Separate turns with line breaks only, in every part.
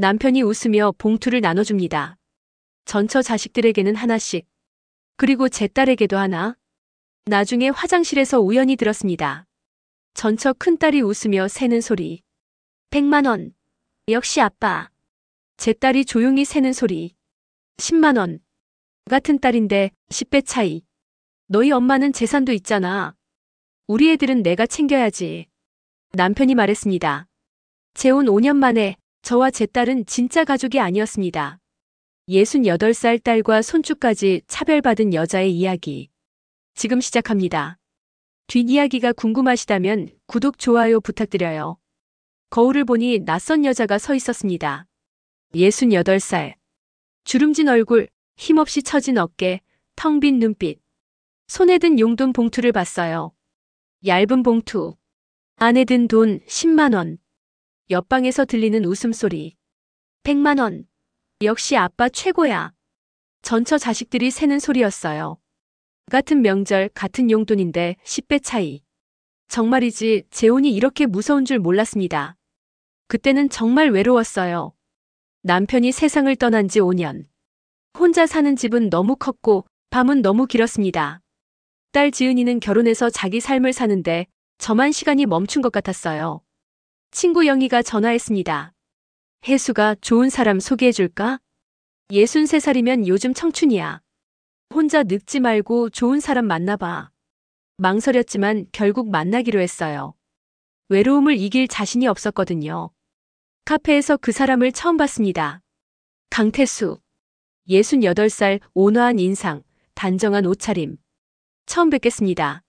남편이 웃으며 봉투를 나눠줍니다. 전처 자식들에게는 하나씩. 그리고 제 딸에게도 하나. 나중에 화장실에서 우연히 들었습니다. 전처 큰딸이 웃으며 세는 소리. 100만 원. 역시 아빠. 제 딸이 조용히 세는 소리. 10만 원. 같은 딸인데 10배 차이. 너희 엄마는 재산도 있잖아. 우리 애들은 내가 챙겨야지. 남편이 말했습니다. 재혼 5년 만에 저와 제 딸은 진짜 가족이 아니었습니다. 68살 딸과 손주까지 차별받은 여자의 이야기. 지금 시작합니다. 뒷이야기가 궁금하시다면 구독, 좋아요 부탁드려요. 거울을 보니 낯선 여자가 서 있었습니다. 68살. 주름진 얼굴, 힘없이 처진 어깨, 텅 빈 눈빛. 손에 든 용돈 봉투를 봤어요. 얇은 봉투. 안에 든 돈 10만 원. 옆방에서 들리는 웃음소리. 100만 원. 역시 아빠 최고야. 전처 자식들이 세는 소리였어요. 같은 명절, 같은 용돈인데 10배 차이. 정말이지 재혼이 이렇게 무서운 줄 몰랐습니다. 그때는 정말 외로웠어요. 남편이 세상을 떠난 지 5년. 혼자 사는 집은 너무 컸고 밤은 너무 길었습니다. 딸 지은이는 결혼해서 자기 삶을 사는데 저만 시간이 멈춘 것 같았어요. 친구 영희가 전화했습니다. 혜수가 좋은 사람 소개해줄까? 63살이면 요즘 청춘이야. 혼자 늙지 말고 좋은 사람 만나봐. 망설였지만 결국 만나기로 했어요. 외로움을 이길 자신이 없었거든요. 카페에서 그 사람을 처음 봤습니다. 강태수. 68살, 온화한 인상, 단정한 옷차림. 처음 뵙겠습니다.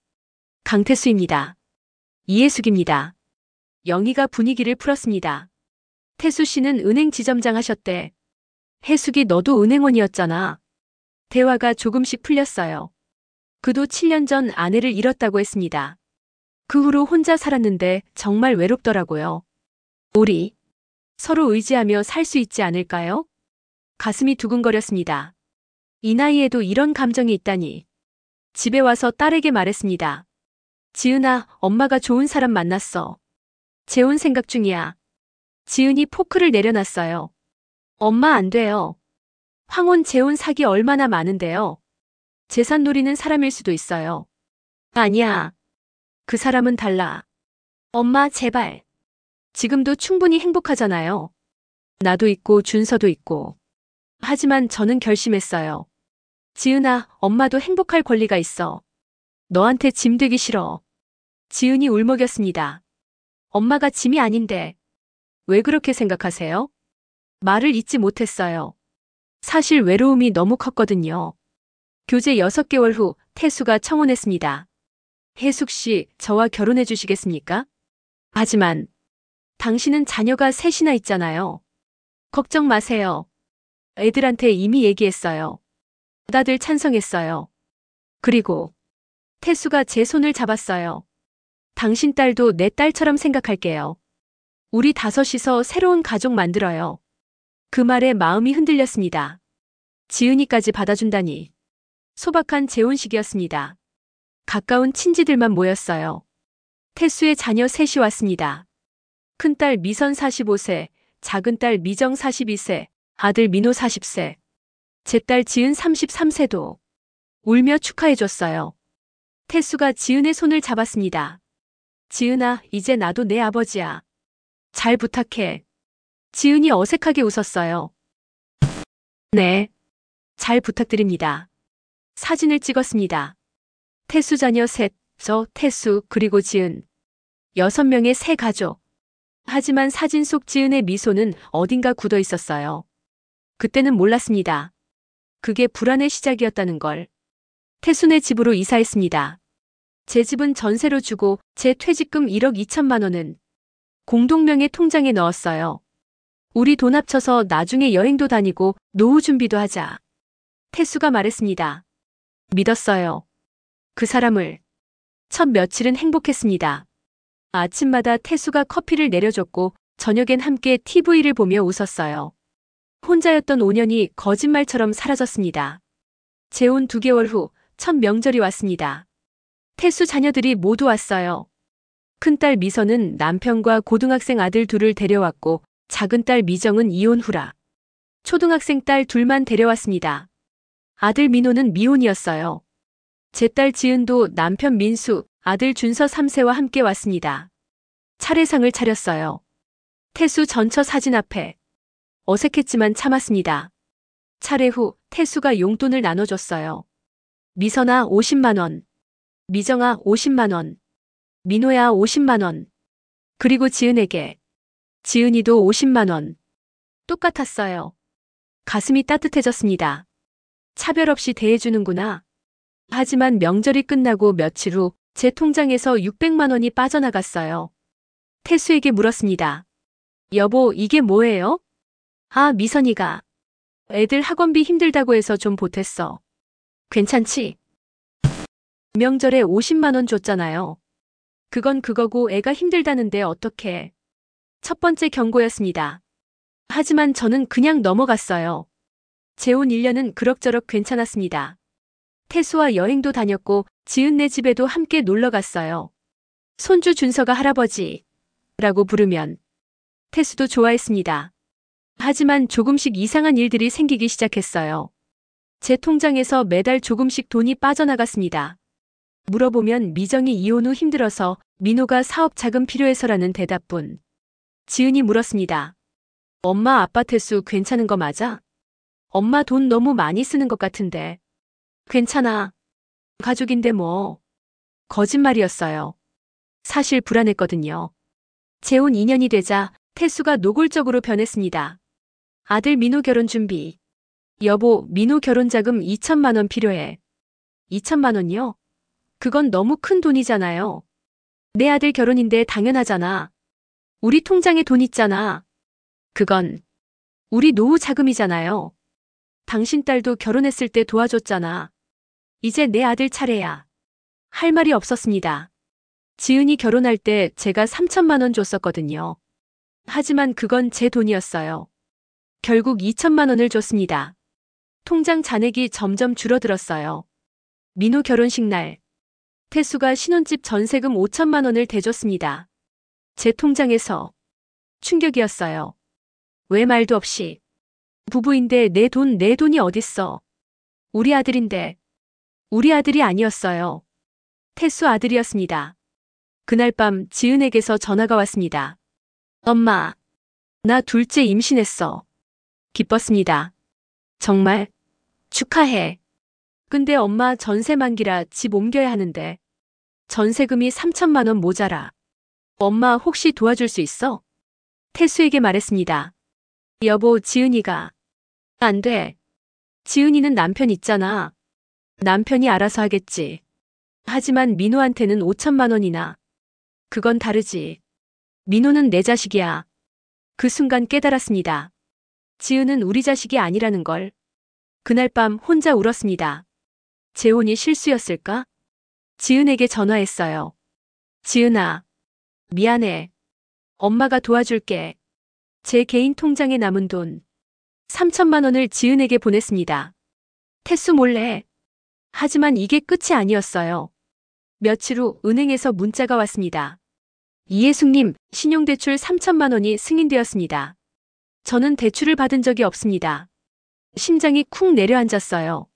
강태수입니다. 이혜숙입니다. 영희가 분위기를 풀었습니다. 태수 씨는 은행 지점장 하셨대. 혜숙이 너도 은행원이었잖아. 대화가 조금씩 풀렸어요. 그도 7년 전 아내를 잃었다고 했습니다. 그 후로 혼자 살았는데 정말 외롭더라고요. 우리 서로 의지하며 살 수 있지 않을까요? 가슴이 두근거렸습니다. 이 나이에도 이런 감정이 있다니. 집에 와서 딸에게 말했습니다. 지은아, 엄마가 좋은 사람 만났어. 재혼 생각 중이야. 지은이 포크를 내려놨어요. 엄마 안 돼요. 황혼 재혼 사기 얼마나 많은데요. 재산 노리는 사람일 수도 있어요. 아니야. 그 사람은 달라. 엄마 제발. 지금도 충분히 행복하잖아요. 나도 있고 준서도 있고. 하지만 저는 결심했어요. 지은아, 엄마도 행복할 권리가 있어. 너한테 짐 되기 싫어. 지은이 울먹였습니다. 엄마가 짐이 아닌데. 왜 그렇게 생각하세요? 말을 잇지 못했어요. 사실 외로움이 너무 컸거든요. 교제 6개월 후 태수가 청혼했습니다. 혜숙 씨, 저와 결혼해 주시겠습니까? 하지만 당신은 자녀가 셋이나 있잖아요. 걱정 마세요. 애들한테 이미 얘기했어요. 다들 찬성했어요. 그리고 태수가 제 손을 잡았어요. 당신 딸도 내 딸처럼 생각할게요. 우리 5이서 새로운 가족 만들어요. 그 말에 마음이 흔들렸습니다. 지은이까지 받아준다니. 소박한 재혼식이었습니다. 가까운 친지들만 모였어요. 태수의 자녀 셋이 왔습니다. 큰딸 미선 45세, 작은딸 미정 42세, 아들 민호 40세. 제 딸 지은 33세도 울며 축하해줬어요. 태수가 지은의 손을 잡았습니다. 지은아, 이제 나도 내 아버지야. 잘 부탁해. 지은이 어색하게 웃었어요. 네. 잘 부탁드립니다. 사진을 찍었습니다. 태수 자녀 셋, 저, 태수, 그리고 지은. 6명의 새 가족. 하지만 사진 속 지은의 미소는 어딘가 굳어 있었어요. 그때는 몰랐습니다. 그게 불안의 시작이었다는 걸. 태수네 집으로 이사했습니다. 제 집은 전세로 주고 제 퇴직금 1억 2천만 원은 공동명의 통장에 넣었어요. 우리 돈 합쳐서 나중에 여행도 다니고 노후 준비도 하자. 태수가 말했습니다. 믿었어요. 그 사람을. 첫 며칠은 행복했습니다. 아침마다 태수가 커피를 내려줬고 저녁엔 함께 TV를 보며 웃었어요. 혼자였던 5년이 거짓말처럼 사라졌습니다. 재혼 2개월 후 첫 명절이 왔습니다. 태수 자녀들이 모두 왔어요. 큰딸 미선은 남편과 고등학생 아들 둘을 데려왔고 작은 딸 미정은 이혼 후라 초등학생 딸 둘만 데려왔습니다. 아들 민호는 미혼이었어요. 제 딸 지은도 남편 민수, 아들 준서 3세와 함께 왔습니다. 차례상을 차렸어요. 태수 전처 사진 앞에 어색했지만 참았습니다. 차례 후 태수가 용돈을 나눠줬어요. 미선아 50만 원, 미정아 50만 원, 민호야 50만 원, 그리고 지은에게 지은이도 50만 원. 똑같았어요. 가슴이 따뜻해졌습니다. 차별 없이 대해주는구나. 하지만 명절이 끝나고 며칠 후 제 통장에서 600만 원이 빠져나갔어요. 태수에게 물었습니다. 여보, 이게 뭐예요? 아, 미선이가 애들 학원비 힘들다고 해서 좀 보탰어. 괜찮지? 명절에 50만 원 줬잖아요. 그건 그거고 애가 힘들다는데 어떡해. 첫 번째 경고였습니다. 하지만 저는 그냥 넘어갔어요. 재혼 1년은 그럭저럭 괜찮았습니다. 태수와 여행도 다녔고 지은네 집에도 함께 놀러 갔어요. 손주 준서가 할아버지라고 부르면 태수도 좋아했습니다. 하지만 조금씩 이상한 일들이 생기기 시작했어요. 제 통장에서 매달 조금씩 돈이 빠져나갔습니다. 물어보면 미정이 이혼 후 힘들어서 민호가 사업 자금 필요해서라는 대답뿐. 지은이 물었습니다. 엄마, 아빠 태수 괜찮은 거 맞아? 엄마 돈 너무 많이 쓰는 것 같은데. 괜찮아. 가족인데 뭐. 거짓말이었어요. 사실 불안했거든요. 재혼 2년이 되자 태수가 노골적으로 변했습니다. 아들 민호 결혼 준비. 여보, 민호 결혼 자금 2천만 원 필요해. 2천만 원이요? 그건 너무 큰 돈이잖아요. 내 아들 결혼인데 당연하잖아. 우리 통장에 돈 있잖아. 그건 우리 노후 자금이잖아요. 당신 딸도 결혼했을 때 도와줬잖아. 이제 내 아들 차례야. 할 말이 없었습니다. 지은이 결혼할 때 제가 3천만 원 줬었거든요. 하지만 그건 제 돈이었어요. 결국 2천만 원을 줬습니다. 통장 잔액이 점점 줄어들었어요. 민호 결혼식 날 태수가 신혼집 전세금 5천만 원을 대줬습니다. 제 통장에서 충격이었어요. 왜 말도 없이. 부부인데 내 돈이 어딨어. 우리 아들인데. 우리 아들이 아니었어요. 태수 아들이었습니다. 그날 밤 지은에게서 전화가 왔습니다. 엄마, 나 둘째 임신했어. 기뻤습니다. 정말? 축하해. 근데 엄마 전세 만기라 집 옮겨야 하는데. 전세금이 3천만 원 모자라. 엄마 혹시 도와줄 수 있어? 태수에게 말했습니다. 여보, 지은이가. 안 돼. 지은이는 남편 있잖아. 남편이 알아서 하겠지. 하지만 민호한테는 5천만 원이나. 그건 다르지. 민호는 내 자식이야. 그 순간 깨달았습니다. 지은은 우리 자식이 아니라는 걸. 그날 밤 혼자 울었습니다. 재혼이 실수였을까? 지은에게 전화했어요. 지은아, 미안해. 엄마가 도와줄게. 제 개인 통장에 남은 돈 3천만 원을 지은에게 보냈습니다. 태수 몰래. 하지만 이게 끝이 아니었어요. 며칠 후 은행에서 문자가 왔습니다. 이혜숙님, 신용대출 3천만 원이 승인되었습니다. 저는 대출을 받은 적이 없습니다. 심장이 쿵 내려앉았어요.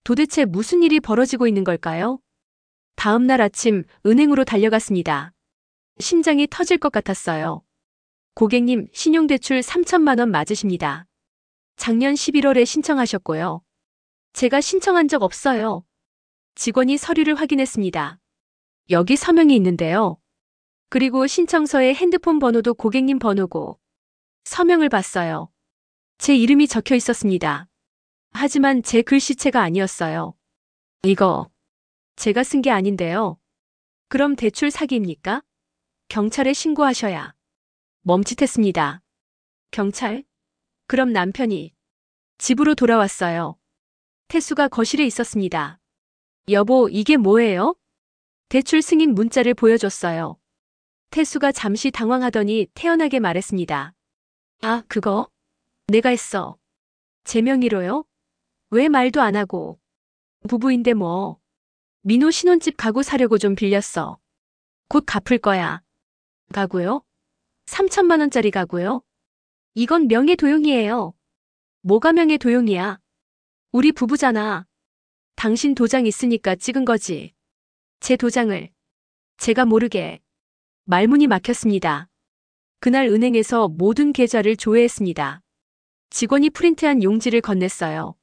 도대체 무슨 일이 벌어지고 있는 걸까요? 다음 날 아침 은행으로 달려갔습니다. 심장이 터질 것 같았어요. 고객님, 신용대출 3천만 원 맞으십니다. 작년 11월에 신청하셨고요. 제가 신청한 적 없어요. 직원이 서류를 확인했습니다. 여기 서명이 있는데요. 그리고 신청서에 핸드폰 번호도 고객님 번호고 서명을 봤어요. 제 이름이 적혀 있었습니다. 하지만 제 글씨체가 아니었어요. 이거 제가 쓴 게 아닌데요. 그럼 대출 사기입니까? 경찰에 신고하셔야. 멈칫했습니다. 경찰? 그럼 남편이 집으로 돌아왔어요. 태수가 거실에 있었습니다. 여보, 이게 뭐예요? 대출 승인 문자를 보여줬어요. 태수가 잠시 당황하더니 태연하게 말했습니다. 아, 그거? 내가 했어. 제 명의로요? 왜 말도 안 하고. 부부인데 뭐. 민호 신혼집 가구 사려고 좀 빌렸어. 곧 갚을 거야. 가구요? 3천만 원짜리 가구요? 이건 명예도용이에요. 뭐가 명예도용이야? 우리 부부잖아. 당신 도장 있으니까 찍은 거지. 제 도장을 제가 모르게. 말문이 막혔습니다. 그날 은행에서 모든 계좌를 조회했습니다. 직원이 프린트한 용지를 건넸어요.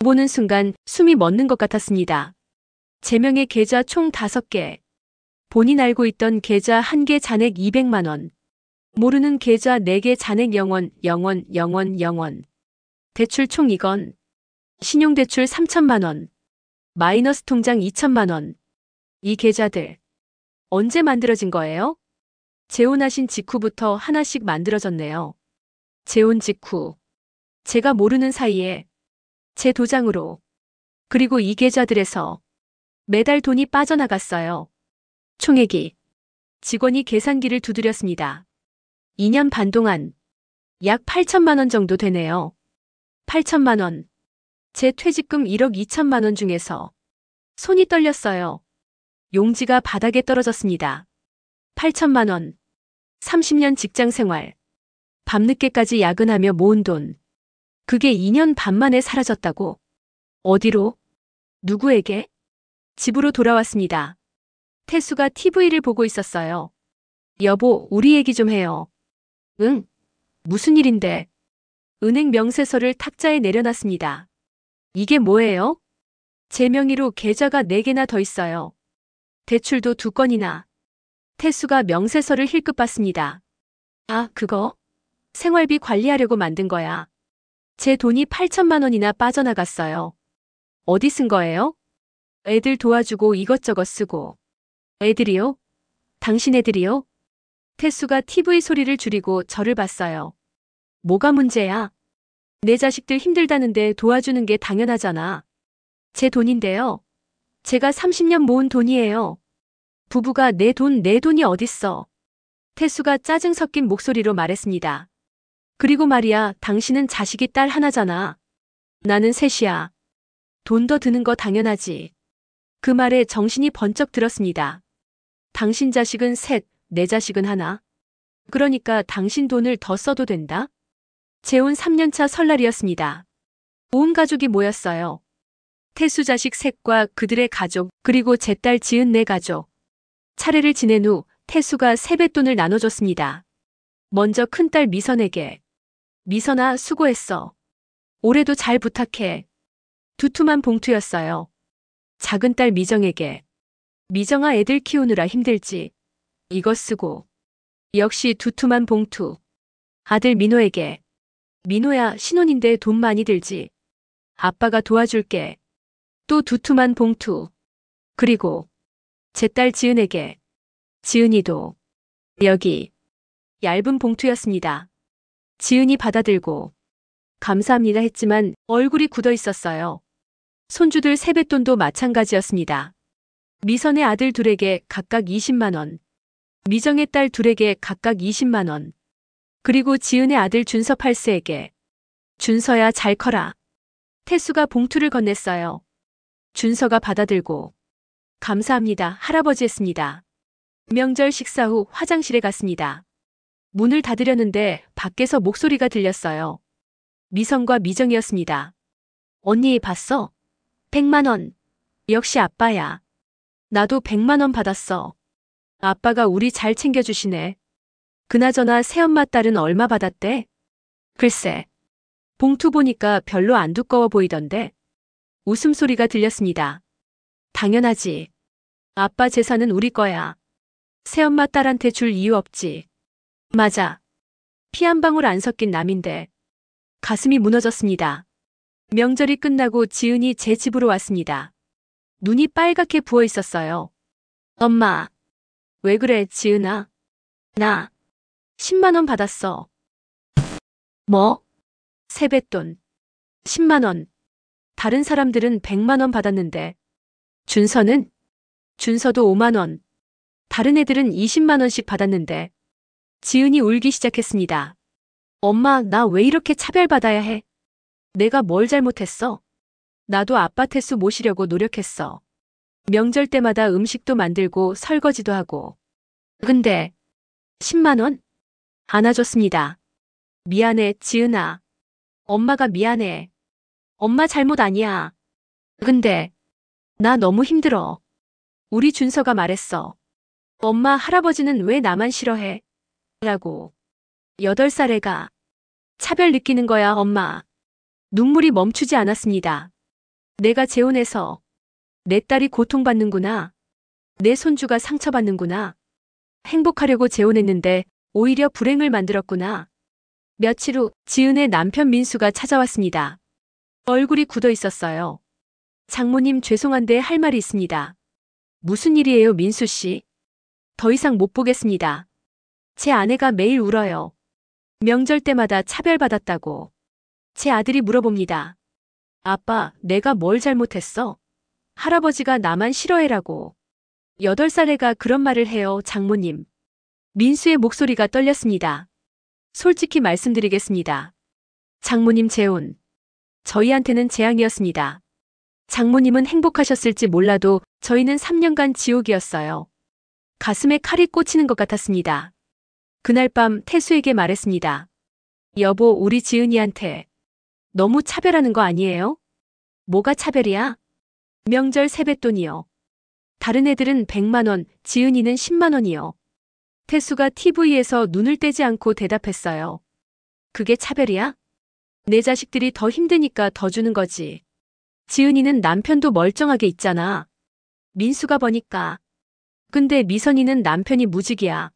보는 순간 숨이 멎는 것 같았습니다. 제 명의 계좌 총 5개. 본인 알고 있던 계좌 1개 잔액 200만 원. 모르는 계좌 4개 잔액 0원, 0원, 0원, 0원. 대출 총 2건. 신용대출 3천만 원. 마이너스 통장 2천만 원. 이 계좌들 언제 만들어진 거예요? 재혼하신 직후부터 하나씩 만들어졌네요. 재혼 직후. 제가 모르는 사이에 제 도장으로. 그리고 이 계좌들에서 매달 돈이 빠져나갔어요. 총액이. 직원이 계산기를 두드렸습니다. 2년 반 동안 약 8천만 원 정도 되네요. 8천만 원. 제 퇴직금 1억 2천만 원 중에서 손이 떨렸어요. 용지가 바닥에 떨어졌습니다. 8천만 원. 30년 직장 생활. 밤늦게까지 야근하며 모은 돈. 그게 2년 반 만에 사라졌다고. 어디로? 누구에게? 집으로 돌아왔습니다. 태수가 TV를 보고 있었어요. 여보, 우리 얘기 좀 해요. 응? 무슨 일인데? 은행 명세서를 탁자에 내려놨습니다. 이게 뭐예요? 제 명의로 계좌가 4개나 더 있어요. 대출도 2건이나. 태수가 명세서를 힐끗 봤습니다. 아, 그거? 생활비 관리하려고 만든 거야. 제 돈이 8천만 원이나 빠져나갔어요. 어디 쓴 거예요? 애들 도와주고 이것저것 쓰고. 애들이요? 당신 애들이요? 태수가 TV 소리를 줄이고 저를 봤어요. 뭐가 문제야? 내 자식들 힘들다는데 도와주는 게 당연하잖아. 제 돈인데요. 제가 30년 모은 돈이에요. 부부가 내 돈이 어딨어. 태수가 짜증 섞인 목소리로 말했습니다. 그리고 말이야, 당신은 자식이 딸 하나잖아. 나는 셋이야. 돈 더 드는 거 당연하지. 그 말에 정신이 번쩍 들었습니다. 당신 자식은 셋, 내 자식은 하나. 그러니까 당신 돈을 더 써도 된다? 재혼 3년차 설날이었습니다. 온 가족이 모였어요. 태수 자식 셋과 그들의 가족, 그리고 제 딸 지은 네 가족. 차례를 지낸 후 태수가 세뱃돈을 나눠줬습니다. 먼저 큰딸 미선에게. 미선아, 수고했어. 올해도 잘 부탁해. 두툼한 봉투였어요. 작은 딸 미정에게. 미정아, 애들 키우느라 힘들지. 이거 쓰고. 역시 두툼한 봉투. 아들 민호에게. 민호야, 신혼인데 돈 많이 들지. 아빠가 도와줄게. 또 두툼한 봉투. 그리고 제 딸 지은에게. 지은이도. 여기. 얇은 봉투였습니다. 지은이 받아들고 감사합니다 했지만 얼굴이 굳어 있었어요. 손주들 세뱃돈도 마찬가지였습니다. 미선의 아들 둘에게 각각 20만 원. 미정의 딸 둘에게 각각 20만 원. 그리고 지은의 아들 준서 8세에게. 준서야, 잘 커라. 태수가 봉투를 건넸어요. 준서가 받아들고 감사합니다, 할아버지 했습니다. 명절 식사 후 화장실에 갔습니다. 문을 닫으려는데 밖에서 목소리가 들렸어요. 미선과 미정이었습니다. 언니 봤어? 100만 원. 역시 아빠야. 나도 100만 원 받았어. 아빠가 우리 잘 챙겨주시네. 그나저나 새엄마 딸은 얼마 받았대? 글쎄. 봉투 보니까 별로 안 두꺼워 보이던데. 웃음소리가 들렸습니다. 당연하지. 아빠 재산은 우리 거야. 새엄마 딸한테 줄 이유 없지. 맞아. 피 한 방울 안 섞인 남인데. 가슴이 무너졌습니다. 명절이 끝나고 지은이 제 집으로 왔습니다. 눈이 빨갛게 부어 있었어요. 엄마. 왜 그래, 지은아? 나 10만 원 받았어. 뭐? 세뱃돈. 10만 원. 다른 사람들은 100만 원 받았는데. 준서는? 준서도 5만 원. 다른 애들은 20만 원씩 받았는데. 지은이 울기 시작했습니다. 엄마, 나 왜 이렇게 차별받아야 해? 내가 뭘 잘못했어? 나도 아빠 태수 모시려고 노력했어. 명절 때마다 음식도 만들고 설거지도 하고. 근데 10만 원? 안아줬습니다. 미안해, 지은아. 엄마가 미안해. 엄마 잘못 아니야. 근데 나 너무 힘들어. 우리 준서가 말했어. 엄마, 할아버지는 왜 나만 싫어해? 라고. 8살 애가 차별 느끼는 거야, 엄마. 눈물이 멈추지 않았습니다. 내가 재혼해서 내 딸이 고통받는구나. 내 손주가 상처받는구나. 행복하려고 재혼했는데 오히려 불행을 만들었구나. 며칠 후 지은의 남편 민수가 찾아왔습니다. 얼굴이 굳어 있었어요. 장모님, 죄송한데 할 말이 있습니다. 무슨 일이에요, 민수 씨? 더 이상 못 보겠습니다. 제 아내가 매일 울어요. 명절 때마다 차별받았다고. 제 아들이 물어봅니다. 아빠, 내가 뭘 잘못했어? 할아버지가 나만 싫어해라고. 8살 애가 그런 말을 해요, 장모님. 민수의 목소리가 떨렸습니다. 솔직히 말씀드리겠습니다. 장모님, 재혼. 저희한테는 재앙이었습니다. 장모님은 행복하셨을지 몰라도 저희는 3년간 지옥이었어요. 가슴에 칼이 꽂히는 것 같았습니다. 그날 밤 태수에게 말했습니다. 여보, 우리 지은이한테 너무 차별하는 거 아니에요? 뭐가 차별이야? 명절 세뱃돈이요. 다른 애들은 100만 원, 지은이는 10만 원이요. 태수가 TV에서 눈을 떼지 않고 대답했어요. 그게 차별이야? 내 자식들이 더 힘드니까 더 주는 거지. 지은이는 남편도 멀쩡하게 있잖아. 민수가 보니까. 근데 미선이는 남편이 무직이야.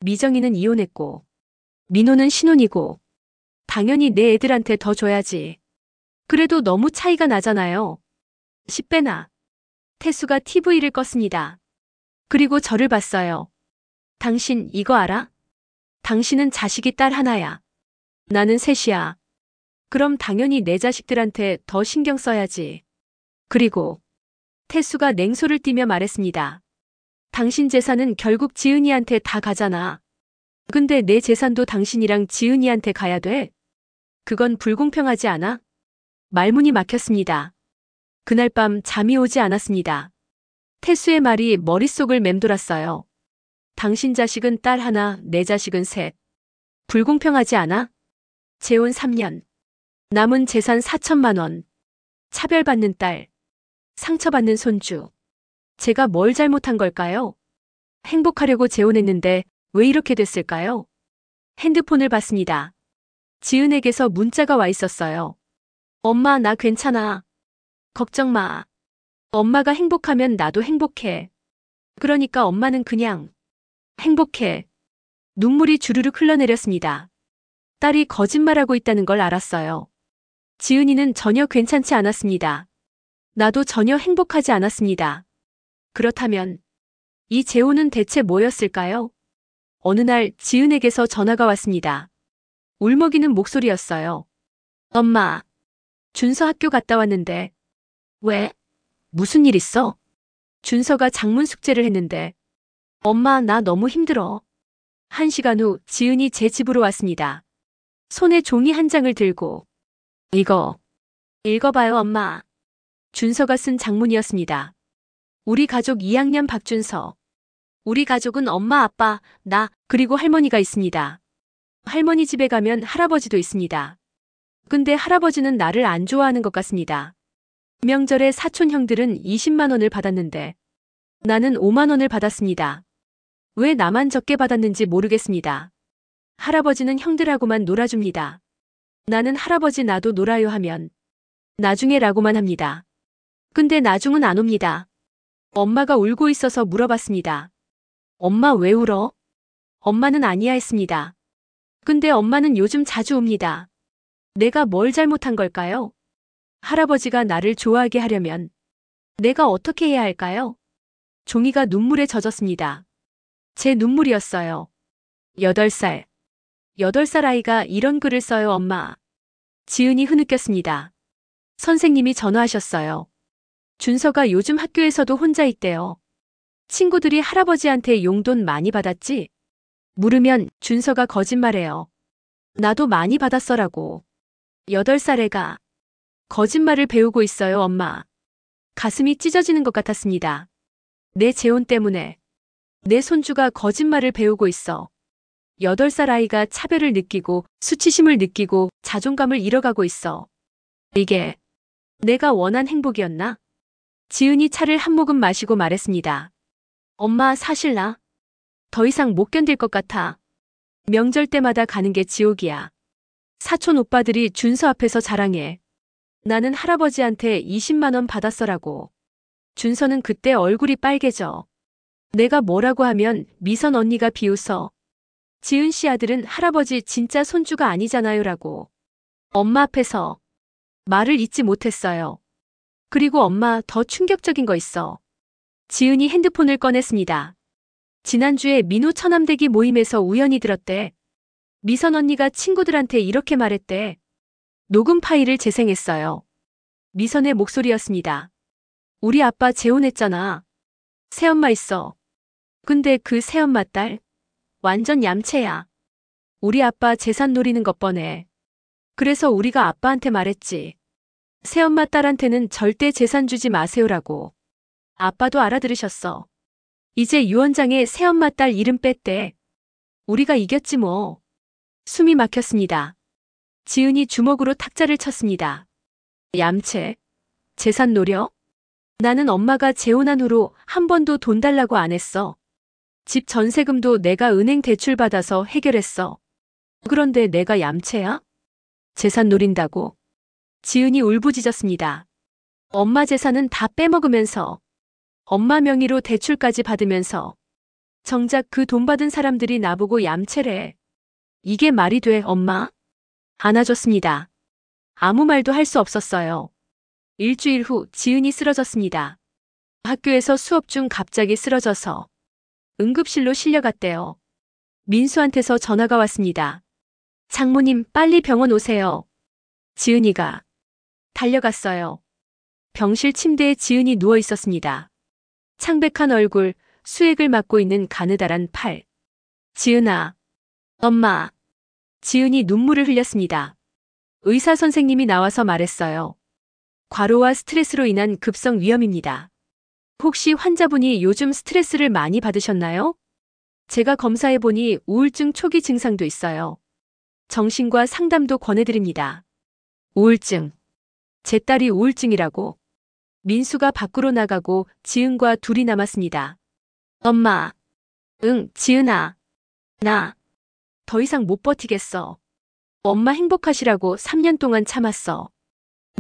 미정이는 이혼했고. 민호는 신혼이고. 당연히 내 애들한테 더 줘야지. 그래도 너무 차이가 나잖아요. 10배나. 태수가 TV를 껐습니다. 그리고 저를 봤어요. 당신 이거 알아? 당신은 자식이 딸 하나야. 나는 셋이야. 그럼 당연히 내 자식들한테 더 신경 써야지. 그리고 태수가 냉소를 띠며 말했습니다. 당신 재산은 결국 지은이한테 다 가잖아. 근데 내 재산도 당신이랑 지은이한테 가야 돼? 그건 불공평하지 않아? 말문이 막혔습니다. 그날 밤 잠이 오지 않았습니다. 태수의 말이 머릿속을 맴돌았어요. 당신 자식은 딸 하나, 내 자식은 셋. 불공평하지 않아? 재혼 3년. 남은 재산 4천만 원. 차별받는 딸. 상처받는 손주. 제가 뭘 잘못한 걸까요? 행복하려고 재혼했는데 왜 이렇게 됐을까요? 핸드폰을 봤습니다. 지은에게서 문자가 와 있었어요. 엄마, 나 괜찮아. 걱정 마. 엄마가 행복하면 나도 행복해. 그러니까 엄마는 그냥 행복해. 눈물이 주르륵 흘러내렸습니다. 딸이 거짓말하고 있다는 걸 알았어요. 지은이는 전혀 괜찮지 않았습니다. 나도 전혀 행복하지 않았습니다. 그렇다면 이 재혼은 대체 뭐였을까요? 어느 날 지은에게서 전화가 왔습니다. 울먹이는 목소리였어요. 엄마, 준서 학교 갔다 왔는데. 왜? 무슨 일 있어? 준서가 작문 숙제를 했는데. 엄마, 나 너무 힘들어. 1시간 후 지은이 제 집으로 왔습니다. 손에 종이 한 장을 들고. 이거 읽어봐요, 엄마. 준서가 쓴 장문이었습니다. 우리 가족 2학년 박준서. 우리 가족은 엄마, 아빠, 나, 그리고 할머니가 있습니다. 할머니 집에 가면 할아버지도 있습니다. 근데 할아버지는 나를 안 좋아하는 것 같습니다. 명절에 사촌 형들은 20만 원을 받았는데 나는 5만 원을 받았습니다. 왜 나만 적게 받았는지 모르겠습니다. 할아버지는 형들하고만 놀아줍니다. 나는 할아버지 나도 놀아요 하면 나중에 라고만 합니다. 근데 나중은 안 옵니다. 엄마가 울고 있어서 물어봤습니다. 엄마 왜 울어? 엄마는 아니야 했습니다. 근데 엄마는 요즘 자주 옵니다. 내가 뭘 잘못한 걸까요? 할아버지가 나를 좋아하게 하려면 내가 어떻게 해야 할까요? 종이가 눈물에 젖었습니다. 제 눈물이었어요. 8살. 8살 아이가 이런 글을 써요, 엄마. 지은이 흐느꼈습니다. 선생님이 전화하셨어요. 준서가 요즘 학교에서도 혼자 있대요. 친구들이 할아버지한테 용돈 많이 받았지? 물으면 준서가 거짓말해요. 나도 많이 받았어라고. 8살 애가 거짓말을 배우고 있어요, 엄마. 가슴이 찢어지는 것 같았습니다. 내 재혼 때문에 내 손주가 거짓말을 배우고 있어. 8살 아이가 차별을 느끼고 수치심을 느끼고 자존감을 잃어가고 있어. 이게 내가 원한 행복이었나? 지은이 차를 한 모금 마시고 말했습니다. 엄마, 사실 나 더 이상 못 견딜 것 같아. 명절 때마다 가는 게 지옥이야. 사촌 오빠들이 준서 앞에서 자랑해. 나는 할아버지한테 20만 원 받았어라고. 준서는 그때 얼굴이 빨개져. 내가 뭐라고 하면 미선 언니가 비웃어. 지은 씨 아들은 할아버지 진짜 손주가 아니잖아요라고. 엄마 앞에서 말을 잇지 못했어요. 그리고 엄마, 더 충격적인 거 있어. 지은이 핸드폰을 꺼냈습니다. 지난주에 민호 처남대기 모임에서 우연히 들었대. 미선 언니가 친구들한테 이렇게 말했대. 녹음 파일을 재생했어요. 미선의 목소리였습니다. 우리 아빠 재혼했잖아. 새엄마 있어. 근데 그 새엄마 딸 완전 얌체야. 우리 아빠 재산 노리는 것 뻔해. 그래서 우리가 아빠한테 말했지. 새엄마 딸한테는 절대 재산 주지 마세요라고. 아빠도 알아들으셨어. 이제 유원장에 새엄마 딸 이름 뺐대. 우리가 이겼지 뭐. 숨이 막혔습니다. 지은이 주먹으로 탁자를 쳤습니다. 얌체? 재산 노려? 나는 엄마가 재혼한 후로 한 번도 돈 달라고 안 했어. 집 전세금도 내가 은행 대출 받아서 해결했어. 그런데 내가 얌체야? 재산 노린다고? 지은이 울부짖었습니다. 엄마 재산은 다 빼먹으면서, 엄마 명의로 대출까지 받으면서, 정작 그 돈 받은 사람들이 나보고 얌체래. 이게 말이 돼, 엄마? 안아줬습니다. 아무 말도 할 수 없었어요. 일주일 후 지은이 쓰러졌습니다. 학교에서 수업 중 갑자기 쓰러져서 응급실로 실려갔대요. 민수한테서 전화가 왔습니다. 장모님, 빨리 병원 오세요. 지은이가 달려갔어요. 병실 침대에 지은이 누워 있었습니다. 창백한 얼굴, 수액을 맞고 있는 가느다란 팔. 지은아. 엄마. 지은이 눈물을 흘렸습니다. 의사 선생님이 나와서 말했어요. 과로와 스트레스로 인한 급성 위염입니다. 혹시 환자분이 요즘 스트레스를 많이 받으셨나요? 제가 검사해보니 우울증 초기 증상도 있어요. 정신과 상담도 권해드립니다. 우울증. 제 딸이 우울증이라고. 민수가 밖으로 나가고 지은과 둘이 남았습니다. 엄마. 응, 지은아. 나 더 이상 못 버티겠어. 엄마 행복하시라고 3년 동안 참았어.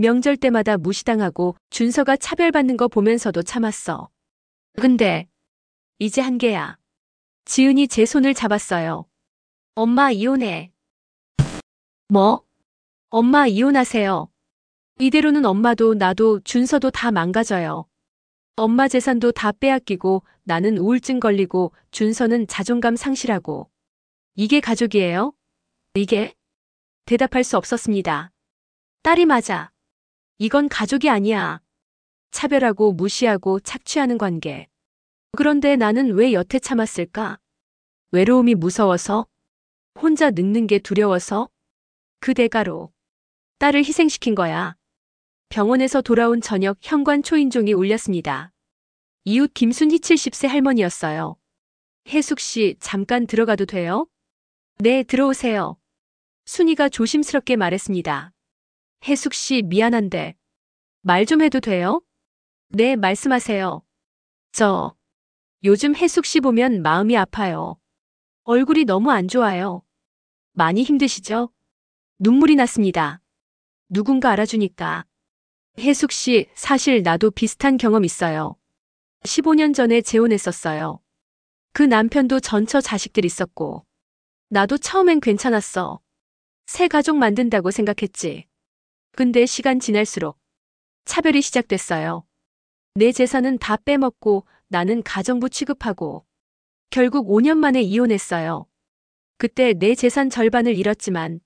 명절 때마다 무시당하고 준서가 차별받는 거 보면서도 참았어. 근데 이제 한계야. 지은이 제 손을 잡았어요. 엄마 이혼해. 뭐? 엄마 이혼하세요. 이대로는 엄마도 나도 준서도 다 망가져요. 엄마 재산도 다 빼앗기고 나는 우울증 걸리고 준서는 자존감 상실하고. 이게 가족이에요? 이게? 대답할 수 없었습니다. 딸이 맞아. 이건 가족이 아니야. 차별하고 무시하고 착취하는 관계. 그런데 나는 왜 여태 참았을까? 외로움이 무서워서? 혼자 늙는 게 두려워서? 그 대가로 딸을 희생시킨 거야. 병원에서 돌아온 저녁 현관 초인종이 울렸습니다. 이웃 김순희 70세 할머니였어요. 혜숙 씨, 잠깐 들어가도 돼요? 네, 들어오세요. 순이가 조심스럽게 말했습니다. 혜숙 씨, 미안한데 말 좀 해도 돼요? 네, 말씀하세요. 요즘 혜숙 씨 보면 마음이 아파요. 얼굴이 너무 안 좋아요. 많이 힘드시죠? 눈물이 났습니다. 누군가 알아주니까. 혜숙 씨, 사실 나도 비슷한 경험 있어요. 15년 전에 재혼했었어요. 그 남편도 전처 자식들 있었고. 나도 처음엔 괜찮았어. 새 가족 만든다고 생각했지. 근데 시간 지날수록 차별이 시작됐어요. 내 재산은 다 빼먹고 나는 가정부 취급하고. 결국 5년 만에 이혼했어요. 그때 내 재산 절반을 잃었지만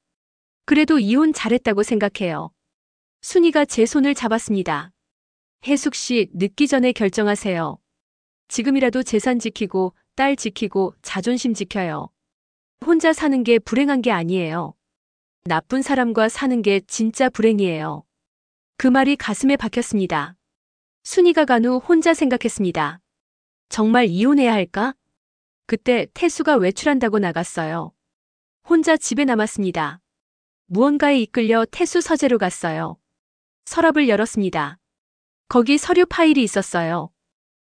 그래도 이혼 잘했다고 생각해요. 순이가 제 손을 잡았습니다. 혜숙 씨, 늦기 전에 결정하세요. 지금이라도 재산 지키고 딸 지키고 자존심 지켜요. 혼자 사는 게 불행한 게 아니에요. 나쁜 사람과 사는 게 진짜 불행이에요. 그 말이 가슴에 박혔습니다. 순이가 간 후 혼자 생각했습니다. 정말 이혼해야 할까? 그때 태수가 외출한다고 나갔어요. 혼자 집에 남았습니다. 무언가에 이끌려 태수 서재로 갔어요. 서랍을 열었습니다. 거기 서류 파일이 있었어요.